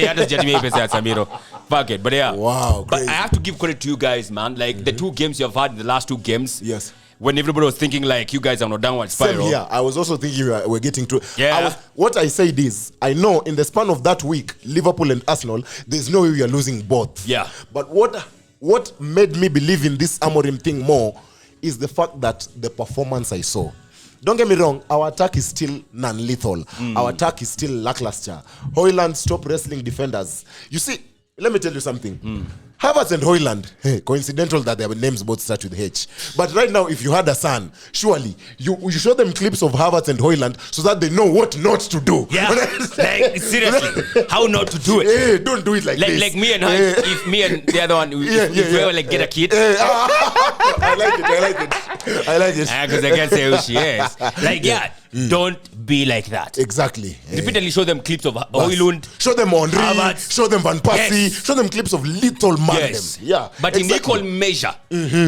Hata sijatumia pesa ya Samiro. Fuck it. But yeah. Wow, But crazy. I have to give credit to you guys, man. Like the 2 games you have had in the last 2 games. Yes. When everybody was thinking like you guys are on a downward Same spiral. here. I was also thinking we're getting to. Yeah. What I said is, I know in the span of that week, Liverpool and Arsenal, there's no way we are losing both. Yeah. But what made me believe in this Amorim thing more is the fact that the performance I saw. Don't get me wrong, our attack is still non-lethal. Our attack is still lackluster. Hoyland, stop wrestling defenders. You see, let me tell you something. Havertz and Hoyland, coincidental that their names both start with H. But right now, if you had a son, surely you show them clips of Havertz and Hoyland so that they know what not to do. Yeah. Like seriously, how not to do it? Hey, don't do it like this. Like me and her, if me and the other one, if we ever like get a kid. I like it. Because I can't say who she is. Like, don't be like that. Exactly. Repeatedly show them clips of Hoylund. Show them Henry, Havertz. show them Van Persie, Yes. show them clips of lethal man. Yes. Yeah. But in equal measure,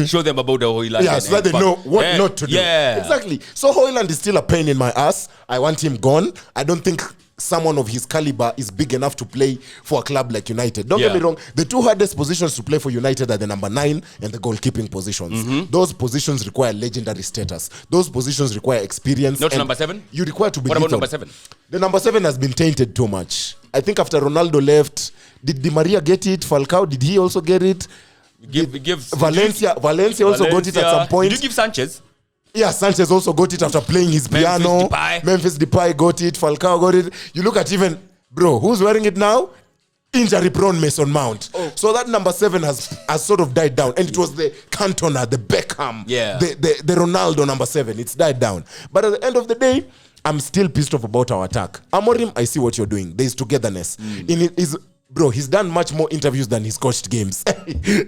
show them about the Hoyland. Yeah, so that they know what not to do. Yeah. Exactly. So Hoyland is still a pain in my ass. I want him gone. I don't think someone of his caliber is big enough to play for a club like United. Don't get me wrong. The 2 hardest positions to play for United are the number 9 and the goalkeeping positions. Those positions require legendary status. Those positions require experience. Not and number 7? You require to be What about lethal. number 7? The number 7 has been tainted too much. I think after Ronaldo left, did Di Maria get it? Falcao, did he also get it? Valencia also got it at some point. Did you give Sanchez? Yeah, Sanchez also got it after playing his piano. Memphis Depay got it. Falcao got it. You look at even, bro, who's wearing it now? Injury-prone Mason Mount. So that number 7 has sort of died down. And it was the Cantona, the Beckham, the Ronaldo number 7. It's died down. But at the end of the day, I'm still pissed off about our attack. Amorim, I see what you're doing. There's togetherness. Bro, he's done much more interviews than he's coached games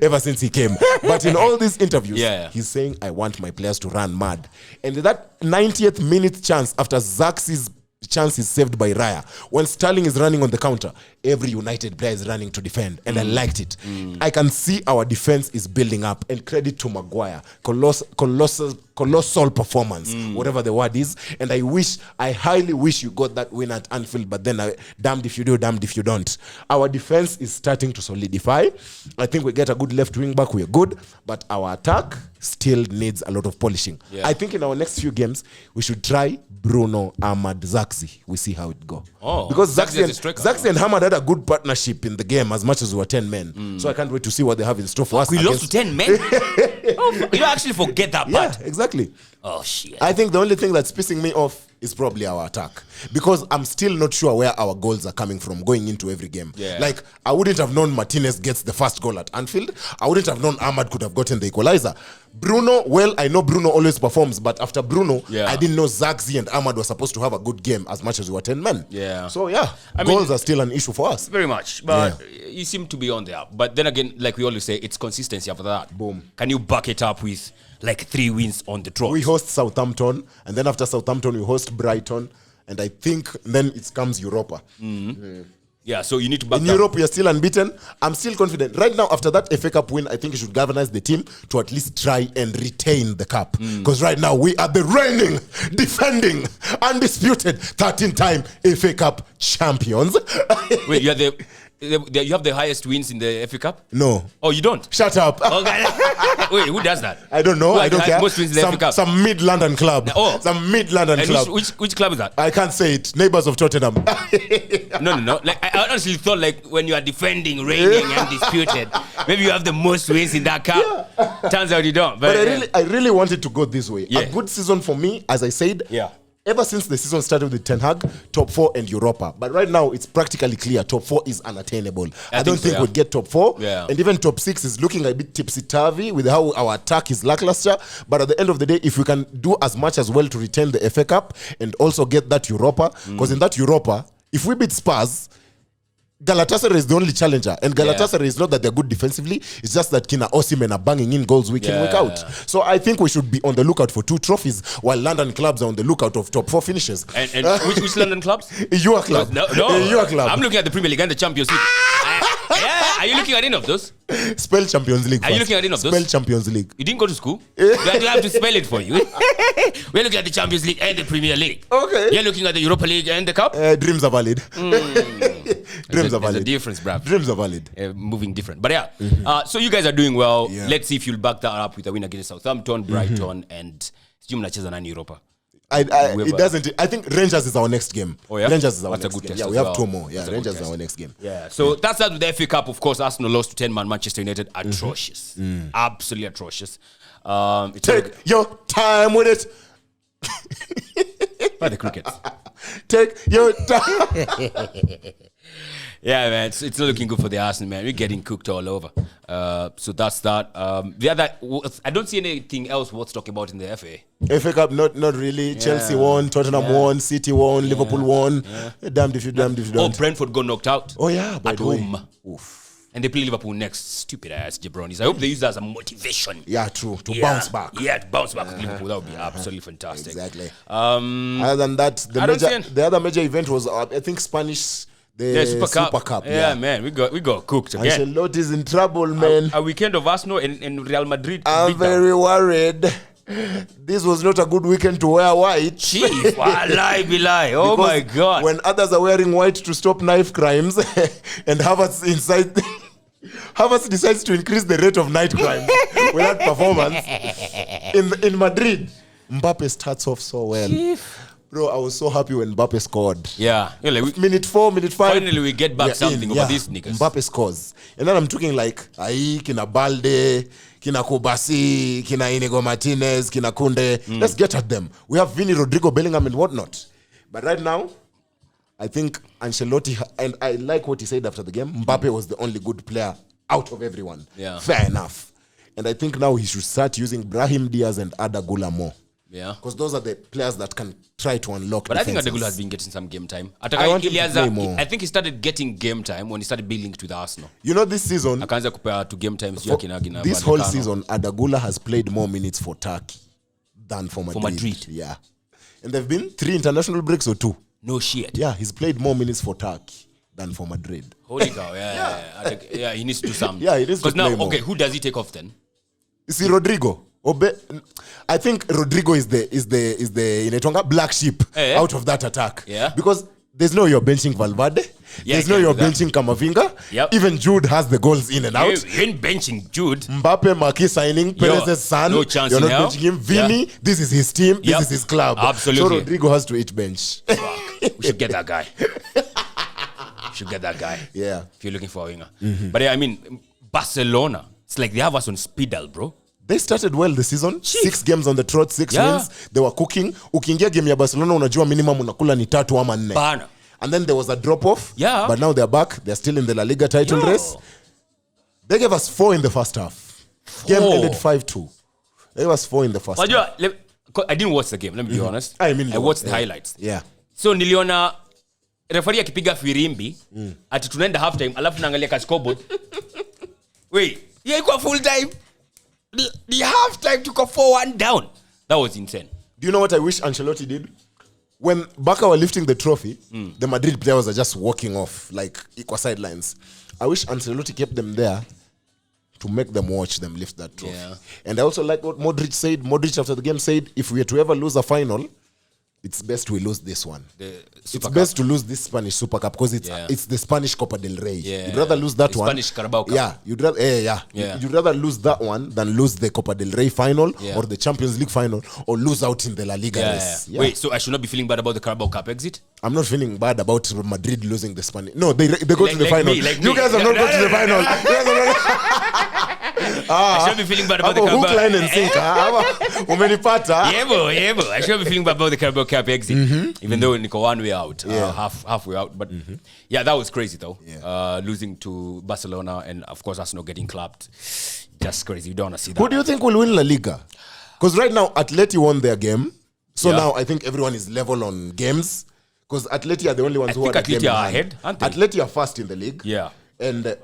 ever since he came. But in all these interviews, he's saying, I want my players to run mad. And that 90th minute chance after Zax's chance is saved by Raya. When Sterling is running on the counter, every United player is running to defend, and I liked it. I can see our defense is building up, and credit to Maguire. Colossal performance, whatever the word is. And I highly wish you got that win at Anfield, but then damned if you do, damned if you don't. Our defense is starting to solidify. I think we get a good left wing back, we're good, but our attack still needs a lot of polishing. I think in our next few games, we should try Bruno, Ahmad, Zaxi. We see how it go. Because Zaxi and Ahmad had a good partnership in the game as much as we were 10 men. So I can't wait to see what they have in store for us. We lost to 10 men? You don't actually forget that part. Yeah, exactly. Oh, shit. I think the only thing that's pissing me off is probably our attack. Because I'm still not sure where our goals are coming from going into every game. Like, I wouldn't have known Martinez gets the first goal at Anfield. I wouldn't have known Ahmad could have gotten the equalizer. Bruno, well, I know Bruno always performs, but after Bruno, I didn't know Zaxi and Ahmad were supposed to have a good game as much as we were 10 men. So, goals are still an issue for us. Very much. But you seem to be on there. But then again, like we always say, it's consistency after that. Boom. Can you back it up with like 3 wins on the trot? We host Southampton, and then after Southampton, we host Brighton, and I think then it comes Europa. Yeah, so you need to back in Europe, we are still unbeaten. I'm still confident. Right now, after that FA Cup win, I think you should galvanize the team to at least try and retain the cup. Because right now, we are the reigning, defending, undisputed 13-time FA Cup champions. Wait, you have the highest wins in the FA Cup? No. Oh, you don't? Shut up. Okay. Wait, who does that? I don't know. I don't care. Most wins in the FA Cup? Some mid-London club. Some mid-London club. Which club is that? I can't say it. Neighbors of Tottenham. No. Like, I honestly thought like when you are defending, reigning, and disputed, maybe you have the most wins in that cup. Turns out you don't. But I really wanted to go this way. A good season for me, as I said. Ever since the season started with Ten Hag, top 4 and Europa. But right now, it's practically clear. Top 4 is unattainable. I don't think we'd get top 4. And even top 6 is looking a bit tipsy-turvy with how our attack is lackluster. But at the end of the day, if we can do as much as well to retain the FA Cup and also get that Europa, because in that Europa, if we beat Spurs, Galatasaray is the only challenger, and Galatasaray is not that they're good defensively, it's just that Kina Osimhen are banging in goals week in, week out. So I think we should be on the lookout for 2 trophies, while London clubs are on the lookout of top 4 finishes. And which London clubs? Your club. No. Your club. I'm looking at the Premier League and the Champions League. Are you looking at any of those? Spell Champions League. Are you looking at any of those? Spell Champions League. You didn't go to school? Do I have to spell it for you? We're looking at the Champions League and the Premier League. Okay. You're looking at the Europa League and the Cup? Dreams are valid. Dreams are valid. There's a difference, bruv. Dreams are valid. Moving different. But so you guys are doing well. Let's see if you'll back that up with a win against Southampton, Brighton, and Mnacheza na Europa. It doesn't. I think Rangers is our next game. Oh, yeah? Rangers is our That's next a good game. test Yeah, we as have well. 2 more. Yeah, That's a Rangers good is our test. next game. Yeah. So that's that with the FA Cup. Of course, Arsenal lost to 10-man Manchester United. Atrocious. Absolutely atrocious. Take your time with it. By the crickets. Take your time. Yeah, man, it's not looking good for the Arsenal, man. We're getting cooked all over. So that's that. The other, I don't see anything else worth talking about in the FA. FA Cup, not really. Chelsea won, Tottenham won, City won, Liverpool won. Damned if you don't. Oh, Brentford got knocked out. Oh yeah, by at the home. way. Oof. And they play Liverpool next. Stupid ass jabronis. I hope they use that as a motivation. Yeah, true. To bounce back. Yeah, to bounce back with Liverpool. That would be absolutely fantastic. Exactly. Other than that, the other major event was, I think, Spanish. The Super Cup. Yeah, man, we got cooked again. Ancelotti's in trouble, man. A weekend of Arsenal and Real Madrid. I'm very worried. This was not a good weekend to wear white. Chief, lie. Oh because my God. When others are wearing white to stop knife crimes, and Havertz decides to increase the rate of night crime with that performance. In Madrid, Mbappe starts off so well. Chief. Bro, I was so happy when Mbappe scored. Yeah. Minute 4, minute 5. Finally, we get back something over these niggas. Mbappe scores. And then I'm talking like, Kina Balde, Kina Kubasi, Kina Inigo Martinez, Kina Kunde. Let's get at them. We have Vinny, Rodrigo, Bellingham, and whatnot. But right now, I think Ancelotti, and I like what he said after the game, Mbappe was the only good player out of everyone. Yeah. Fair enough. And I think now he should start using Brahim Diaz and Ada Gula more. Yeah. Because those are the players that can try to unlock But defenses. I think Adegula has been getting some game time. I want him to play more. I think he started getting game time when he started being linked with Arsenal. You know, this season, Akaanza kupea to game time this whole season, Adagula has played more minutes for Turkey than for Madrid. For Madrid. Yeah. And there have been 3 international breaks or 2. No shit. Yeah, he's played more minutes for Turkey than for Madrid. Holy cow, yeah. He needs to do something. Yeah, he needs to now, play more. okay, who does he take off then? You see Rodrigo. I think Rodrigo is the inaitwanga black sheep out of that attack. Yeah. Because there's no you're benching Valverde. There's no you're benching Kamavinga. Yep. Even Jude has the goals in and out. You ain't benching Jude. Mbappe, Marquis signing, Perez's son. No chance You're not in hell. benching him. Vini, this is his team. This is his club. Absolutely. So Rodrigo has to eat bench. We should get that guy. Yeah. If you're looking for a winger. But yeah, I mean, Barcelona, it's like they have us on speed dial, bro. They started well the season. Chief. 6 games on the trot, 6 wins. They were cooking. Ukiingia game ya Barcelona unajua minimum unakula ni 3 ama 4. Bana. And then there was a drop off. Yeah. But now they're back. They're still in the La Liga title race. They gave us 4 in the first half. Game ended 5-2. They gave us 4 in the first half. I didn't watch the game, let me be honest. I watched the highlights. Yeah. So niliona referee akipiga firimbi ati tunaenda half time alafu naangalia ka scoreboard. Wait, ilikuwa full time. The half time took a 4-1 down. That was insane. Do you know what I wish Ancelotti did? When Barca were lifting the trophy, the Madrid players are just walking off like equal sidelines. I wish Ancelotti kept them there to make them watch them lift that trophy. Yeah. And I also like what Modric said. Modric after the game said, if we are to ever lose a final, it's best we lose this one. It's best to lose this Spanish Super Cup because it's the Spanish Copa del Rey. Yeah. You'd rather lose that the one. Spanish Carabao Cup. Yeah, you'd rather lose that one than lose the Copa del Rey final or the Champions League final or lose out in the La Liga race. Yeah. Wait, so I should not be feeling bad about the Carabao Cup exit? I'm not feeling bad about Madrid losing the Spanish. No, they go to the final. You guys have not gone to the final. I should be feeling bad about the Carabao. Hook, line and sinker. Umenipata. Yeah, bro. I should be feeling bad about the Carabao Cup exit, even though Nico one way out, halfway out. But yeah, that was crazy though. Yeah. Losing to Barcelona and of course Arsenal getting clapped. Just crazy. You don't want to see that. Who do you think will win La Liga? Because right now Atleti won their game, so now I think everyone is level on games. Because Atleti are the only ones who are Atleti are ahead, aren't they? Atleti are first in the league. Yeah. And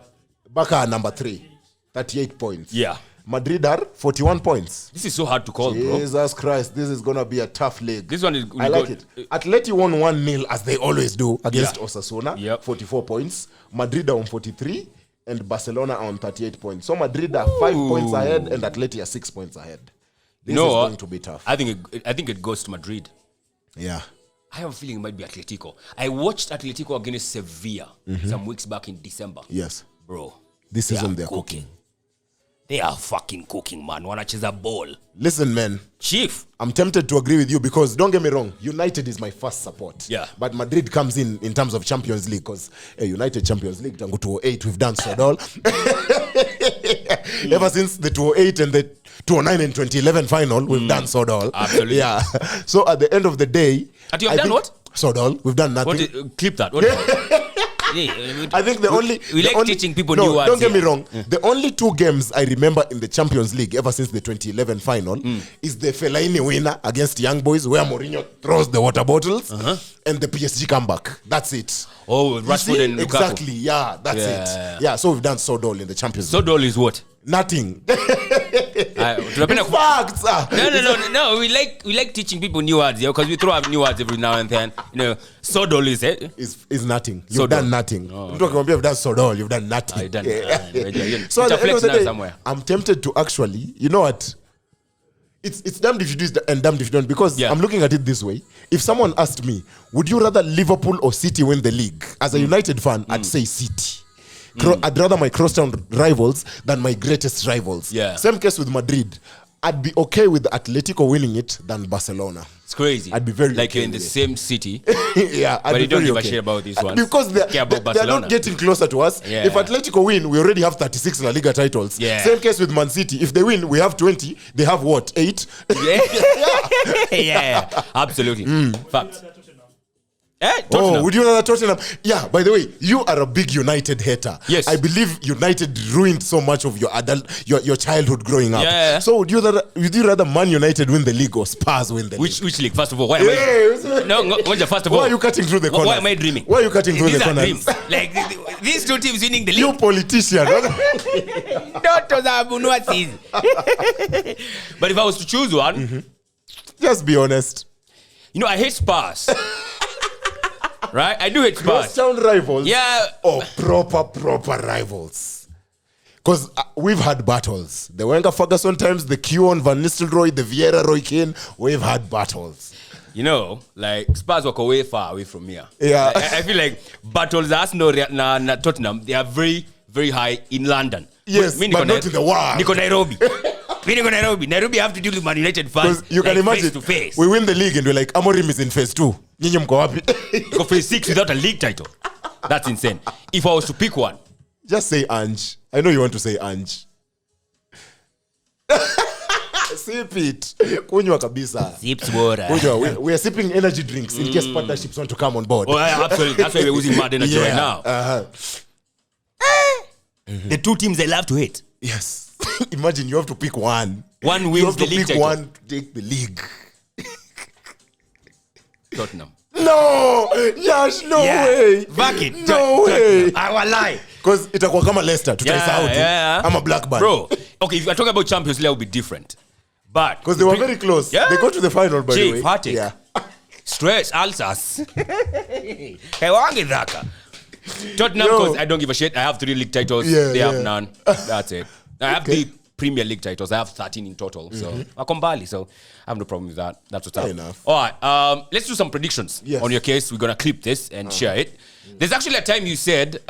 Barca are number 3, 38 points. Yeah. Madrid are 41 points. This is so hard to call, bro. Jesus Christ, this is going to be a tough league. This one is... I like it. Atleti won 1-0 as they always do against Osasuna, 44 points. Madrid are on 43 and Barcelona are on 38 points. So Madrid are 5 points ahead and Atleti are 6 points ahead. This is going to be tough. I think it goes to Madrid. Yeah. I have a feeling it might be Atletico. I watched Atletico against Sevilla some weeks back in December. Yes. Bro. This season they're cooking. They are fucking cooking, man. Wanacheza ball. Listen, man. Chief. I'm tempted to agree with you because, don't get me wrong, United is my first support. Yeah. But Madrid comes in terms of Champions League because United Champions League, tangu 2008, we've done so all. Ever since the 2008 and the 2009 and 2011 final, we've done so all. Absolutely. Yeah. So at the end of the day... You have done what? So all. We've done nothing. Clip that. I think we like teaching people new words. Don't get me wrong. The only 2 games I remember in the Champions League ever since the 2011 final is the Fellaini winner against Young Boys where Mourinho throws the water bottles and the PSG comeback. That's it. Oh, Rashford and Lukaku. Exactly. Yeah, that's it. Yeah, so we've done so all in the Champions League. So all is what? Nothing. It's facts. No. We like teaching people new words, because we throw out new words every now and then. Sodol is it? Is nothing. You've done nothing. You're talking about you've done sodol. You've done nothing. So at the end of the day, somewhere. I'm tempted to actually, you know what? It's damned if you do and damned if you don't. Because I'm looking at it this way. If someone asked me, would you rather Liverpool or City win the league? As a United fan, I'd say City. I'd rather my crosstown rivals than my greatest rivals. Yeah. Same case with Madrid. I'd be okay with Atletico winning it than Barcelona. It's crazy. I'd be very like you're in the same city. Yeah, but you don't give a shit about this one. Because they're not getting closer to us. Yeah. If Atletico win, we already have 36 La Liga titles. Yeah. Same case with Man City. If they win, we have 20. They have what? 8? Yeah. Absolutely. Fact. Would you rather Tottenham? Yeah, by the way, you are a big United hater. Yes. I believe United ruined so much of your childhood growing up. Yeah. So would you rather Man United win the league or Spurs win the league? Which league? First of all, why am I... First of all, why are you cutting through the corners? Why am I dreaming? Why are you cutting through the corners? These are dreams. Like, these 2 teams winning the league. You politician. But if I was to choose one... Just be honest. I hate Spurs. Right? I do hate Spurs. Crosstown rivals. Yeah. Or proper rivals. Because we've had battles. The Wenger-Ferguson times, the Keown, Van Nistelrooy, the Vieira, Roy Keane. We've had battles. You know, like Spurs walk away far away from here. Yeah. I feel like battles Arsenal na Tottenham, they are very, very high in London. Yes, but not in the world. Niko Nairobi. Nairobi have to deal with Man United fans. Because you can imagine, face to face. we win the league and we're like, Amorim is in phase 2. Nyinyi mko wapi? Go phase 6 without a league title. That's insane. If I was to pick one. Just say Ange. I know you want to say Ange. Sip it. Kunywa kabisa. Sips water. Kunywa. We are sipping energy drinks in case partnerships want to come on board. Oh, yeah, absolutely. That's why we're using mad energy right now. The two teams they love to hate. Yes. Imagine you have to pick one. One You wins have the to league pick title. one to take the league. Tottenham. No! Yash, no way! Back it. No way! I will lie. Because itakuwa kama Leicester. Tutaisahau tu. I'm a black man. Bro, okay, if you're talking about Champions League, it would be different. But Because they were very close. Yeah. They got to the final, by the Chief, way. heartache. Yeah. Stress, ulcers. Hewangi dhaka. Tottenham, because I don't give a shit. I have 3 league titles. Yeah, They yeah. have none. That's it. I have 3 Premier League titles. I have 13 in total. So Akombali. So I have no problem with that. That's what's up. Fair enough. All right. Let's do some predictions Yes. on your case. We're gonna clip this and share it. There's actually a time you said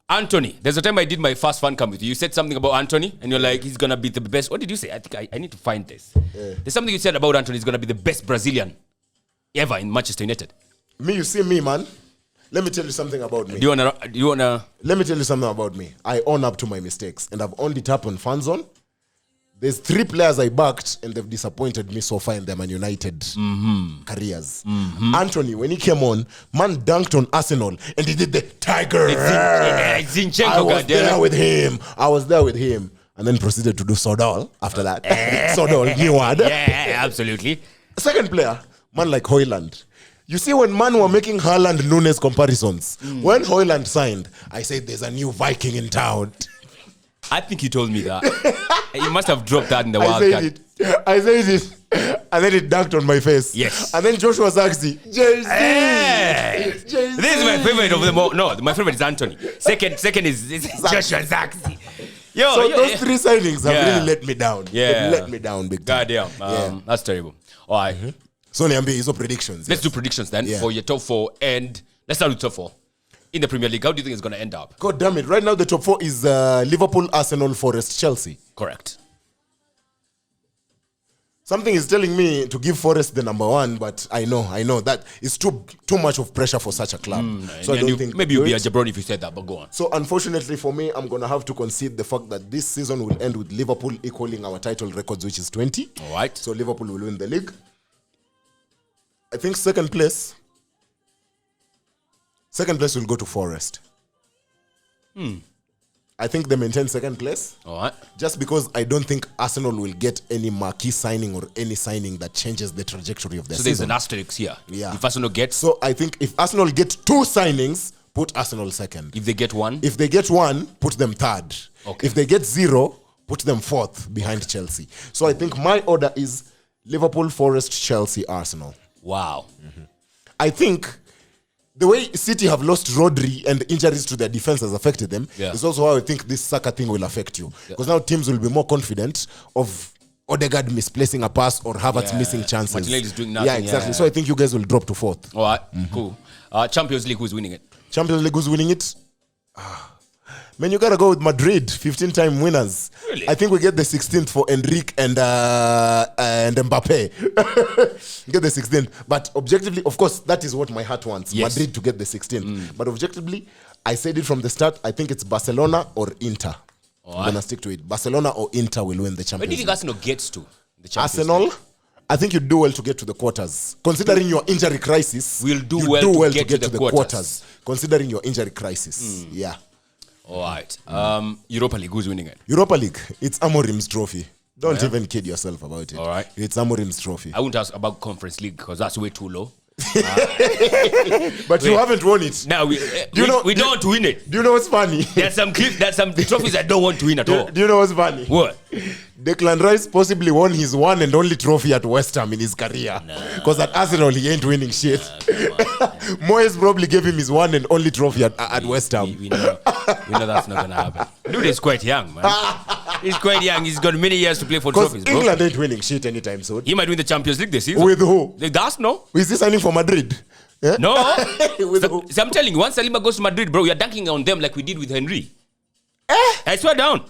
Anthony. There's a time I did my first fan cam with you. You said something about Anthony, and you're like, he's gonna be the best. What did you say? I think I need to find this. There's something you said about Anthony. He's gonna be the best Brazilian ever in Manchester United. Me, you see me, man. Let me tell you something about me. Do you wanna? Let me tell you something about me. I own up to my mistakes, and I've owned it up on Fanzone. There's 3 players I backed, and they've disappointed me so far in their Man United careers. Anthony, when he came on, man dunked on Arsenal, and he did the tiger. Zinchenko, I was goddamn. there with him. And then proceeded to do Sodal after that. Sodal, new word. Yeah, absolutely. Second player, man like Højlund. You see, when man were making Haaland-Nunes comparisons, when Højlund signed, I said there's a new Viking in town. I think you told me that. You must have dropped that in the I wildcard. said it. And then it dunked on my face. Yes. And then Joshua Zaxi. JC. Hey! JC. This is my favorite of them all. No, my favorite is Anthony. Second is Joshua Zaxi. Yo, So those 3 signings have Yeah. really let me down. Yeah. They've let me down big time. goddamn. That's terrible. All right. So niambie hizo predictions. Let's do predictions then Yeah. for your top 4. And let's start with top 4. In the Premier League, how do you think it's going to end up? God damn it. Right now the top 4 is Liverpool, Arsenal, Forest, Chelsea. Correct. Something is telling me to give Forest the number 1, but I know that is too much of pressure for such a club. So I And don't think maybe you'll be a it. jabroni if you said that, but go on. So unfortunately for me, I'm going to have to concede the fact that this season will end with Liverpool equaling our title records, which is 20. All right. So Liverpool will win the league. I think second place will go to Forest. I think they maintain second place. All right. Just because I don't think Arsenal will get any marquee signing or any signing that changes the trajectory of their So there's season. an asterisk here. Yeah. If Arsenal gets, So I think if Arsenal get 2 signings, put Arsenal second. if they get 1, If they get 1, put them third. Okay. If they get 0, put them 4th behind Chelsea. So I think my order is Liverpool, Forest, Chelsea, Arsenal. wow. I think the way City have lost Rodri and injuries to their defense has affected them is also how I think this Saka thing will affect you. Because now teams will be more confident of Odegaard misplacing a pass or Havertz missing chances. Martinelli is doing nothing. Yeah, exactly. So I think you guys will drop to 4th. All right. Cool. Champions League, who's winning it? Champions League, who's winning it? Man, you gotta go with Madrid, 15-time winners. Really? I think we get the 16th for Enrique and Mbappe. Get the 16th. But objectively, of course, that is what my heart wants. Yes. Madrid to get the 16th. But objectively, I said it from the start, I think it's Barcelona or Inter. I'm gonna stick to it. Barcelona or Inter will win the Where do Champions you League. think Arsenal gets to? The Champions Arsenal, League? I think you do well to get to the quarters. Considering your injury crisis, We'll do you well do to well get to get to to the the quarters. quarters. Considering your injury crisis. Yeah. All right. Europa League, who's winning it? Europa League, it's Amorim's trophy. Don't even kid yourself about it. All right. It's Amorim's trophy. I won't ask about Conference League because that's way too low. But you haven't won it. Now we don't want to win it. Do you know what's funny? There's some trophies I don't want to win at all. Do you know what's funny? What? Declan Rice possibly won his one and only trophy at West Ham in his career. Because at Arsenal, he ain't winning shit. Moyes probably gave him his one and only trophy at West Ham. We know that's not going to happen. Dude is quite young, man. He's quite young. He's got many years to play for trophies, bro. England ain't winning shit anytime soon. He might win the Champions League this season. With who? That's no. Is he signing for Madrid? Yeah? No. With who? So I'm telling you, once Saliba goes to Madrid, bro, you're dunking on them like we did with Henry. I swear down.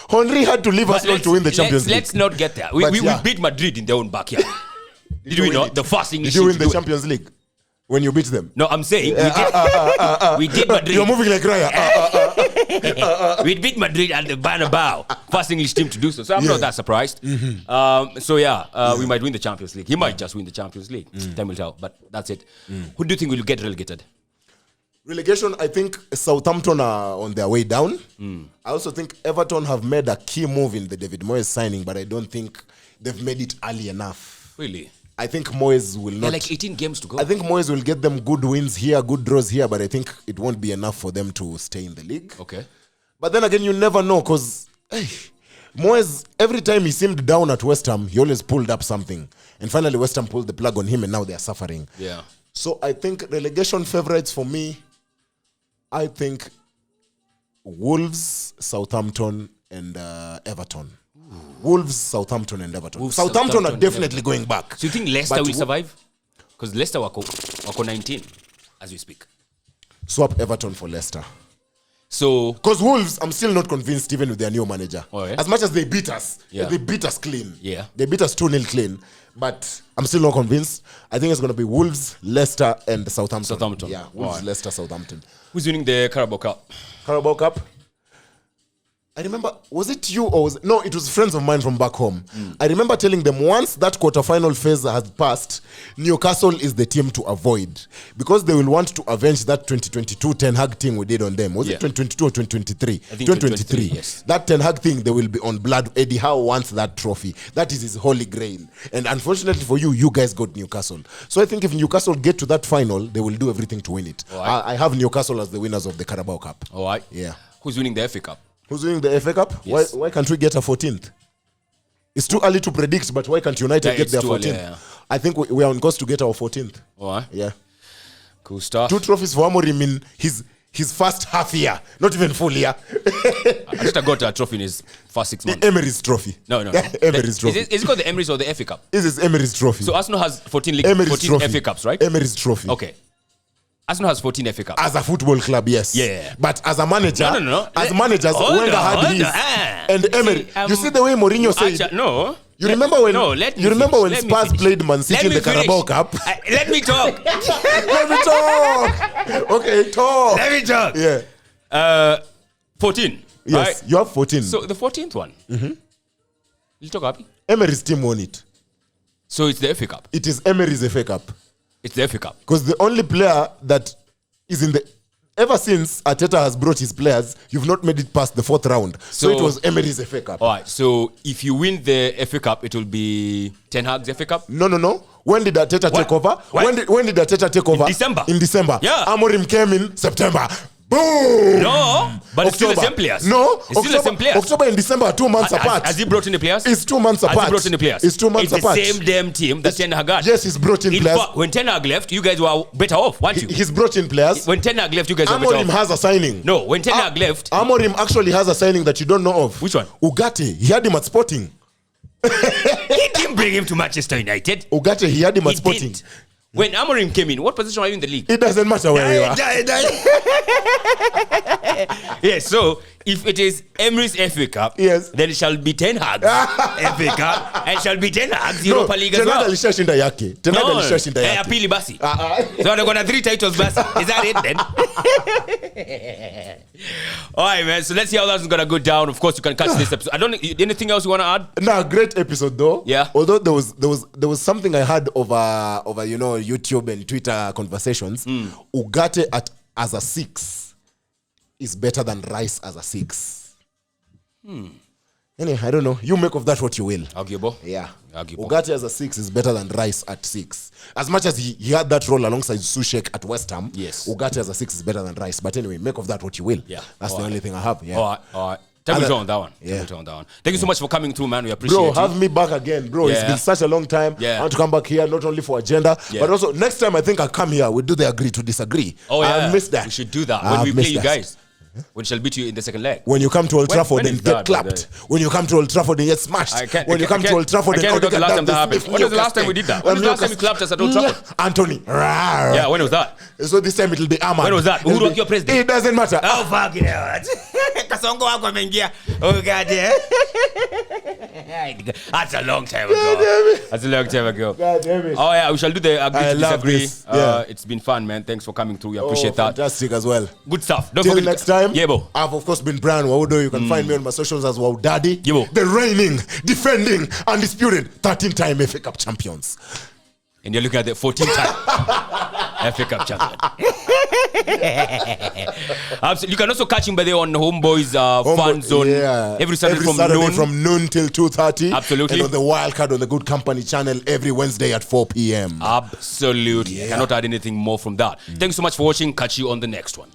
Henry had to leave Arsenal to win the Champions League. Let's not get there. We beat Madrid in their own backyard. Did we not? The first English. Did you win the Champions League when you beat them? No, I'm saying we did Madrid. You're moving like Raya. We beat Madrid at the Bernabeu. First English team to do so. So I'm not that surprised. Mm-hmm. We might win the Champions League. He might just win the Champions League. Time will tell. But that's it. Who do you think will get relegated? Relegation, I think Southampton are on their way down. I also think Everton have made a key move in the David Moyes signing, but I don't think they've made it early enough. Really? I think Moyes will not. Like 18 games to go. I think Moyes will get them good wins here, good draws here, but I think it won't be enough for them to stay in the league. Okay. But then again, you never know, because Moyes, every time he seemed down at West Ham, he always pulled up something. And finally, West Ham pulled the plug on him, and now they are suffering. Yeah. So I think relegation favorites for me, I think Wolves, Southampton, and Everton. Wolves, Southampton, and Everton. Wolves, Southampton are definitely going back. So you think Leicester will survive? Because Leicester were 19 as we speak. Swap Everton for Leicester. So, because Wolves, I'm still not convinced even with their new manager. Oh, yeah? As much as they beat us, they beat us clean. Yeah. They beat us 2-0 clean. But I'm still not convinced. I think it's going to be Wolves, Leicester, and Southampton. Yeah, Wolves, Leicester, Southampton. Who's winning the Carabao Cup? Carabao Cup? I remember, was it you or was it? No, it was friends of mine from back home. I remember telling them once that quarterfinal phase has passed, Newcastle is the team to avoid, because they will want to avenge that 2022 Ten Hag thing we did on them. Was it 2022 or 2023? I think 2023, yes. That Ten Hag thing, they will be on blood. Eddie Howe wants that trophy. That is his holy grail. And unfortunately for you, you guys got Newcastle. So I think if Newcastle get to that final, they will do everything to win it. Right. I have Newcastle as the winners of the Carabao Cup. All right. Yeah. Who's winning the FA Cup? Who's winning the FA Cup? Yes. Why can't we get a 14th? It's too early to predict, but why can't United get their 14th? Early, yeah. I think we are on course to get our 14th. All right. Yeah. Cool stuff. 2 trophies for Amorim in his first half year, not even full year. Arteta got a trophy in his first 6 months. The Emery's trophy. No. Emery's trophy. Is it called the Emery's or the FA Cup? This is Emery's trophy. So Arsenal has 14 FA Cups, right? Emery's trophy. Okay. Arsenal has 14 FA Cups. As a football club, yes. Yeah. But as a manager, No. As managers, Wenger had his. And Emery, you see the way Mourinho said. No. You remember when Spurs played Man City in the Carabao Cup? Let me talk. Let me talk. Okay, talk. Let me talk. Yeah. 14. Yes, right? you have 14. So the 14th one. You talk happy? Emery's team won it. So it's the FA Cup. It is Emery's FA Cup. It's the FA Cup. Because the only player that is in the... Ever since Arteta has brought his players, you've not made it past the 4th round. So it was Emery's FA Cup. All right. So if you win the FA Cup, it will be Ten Hag's FA Cup? No. When did Arteta take over? When did Arteta take over? In December. Yeah. Amorim came in September. Boom! No, but it's still the same players. No, it's still the same players. October and December are 2 months apart. Has he brought in the players? It's 2 months apart. Has he brought in the players? It's 2 months apart. It's the same damn team that Ten Hag had. Yes, he's brought in players. When Ten Hag left, you guys were better off, weren't you? He's brought in players. When Ten Hag left, you guys were better off. Amorim has a signing. No, when Ten Hag left... Amorim actually has a signing that you don't know of. Which one? Ugarte. He had him at Sporting. He didn't bring him to Manchester United. Ugarte, he had him at Sporting. Didn't. When Amorim came in, what position are you in the league? It doesn't matter where you are. Yes, so if it is Emery's FA Cup, yes, then it shall be Ten Hag's FA Cup, and shall be Ten Hag's Europa League as well. Alishashinda yake. Ten Hag alishashinda yake. Apili basi. So they're gonna 3 titles basi. Is that it then? All right, man. So let's see how that's gonna go down. Of course, you can catch this episode. I don't. Anything else you wanna add? No, great episode though. Yeah. Although there was something I had over YouTube and Twitter conversations. Ugarte as a 6 is better than Rice as a 6. Anyway, I don't know. You make of that what you will. Arguable. Yeah. Arguable. Ugarte as a 6 is better than Rice at 6. As much as he had that role alongside Sushek at West Ham, yes, Ugarte as a 6 is better than Rice. But anyway, make of that what you will. Yeah. That's the only thing I have. Yeah. All right. Tell me on that one. Yeah. Tell me on that one. Thank you so much for coming through, man. We appreciate Bro, it. have me back again, bro. It's Yeah. been such a long time. Yeah. I want to come back here, not only for agenda, but also next time I think I'll come here. We do the agree to disagree. Oh, yeah. I miss that. We should do that. When we play you guys. We shall beat you in the second leg. When you come to Old Trafford when and is get that, clapped. When you come to Old Trafford and get smashed. When you come to Old Trafford and get the last time that happened. sniff When was the last time we did that? When was the last time we clapped us at Old Trafford? Anthony. Yeah, when was that? So this time it'll be Ahmad. When was that? Who was your president? It doesn't matter. Oh, fuck it. Kasongo wako mengia. Oh, God, yeah. That's a long time ago. That's a long time ago. God damn it. Oh, yeah, we shall do the agree I to love disagree. this. Yeah. It's been fun, man. Thanks for coming through. We appreciate that. Fantastic as well. Good stuff. Don't Till forget next time, Yeah, bro. I've of course been Brian Waudo. You can find me on my socials as Waudaddy. Yeah, bro. The reigning, defending, undisputed 13-time FA Cup champions. And you're looking at the 14th time FA Cup champion. Absolutely. You can also catch him by the on Homeboys Fanzone. Yeah. Every Saturday from noon till 2:30. Absolutely. And on the Wildcard on the Good Company channel every Wednesday at 4 p.m. Absolutely. I cannot add anything more from that. Thanks so much for watching. Catch you on the next one.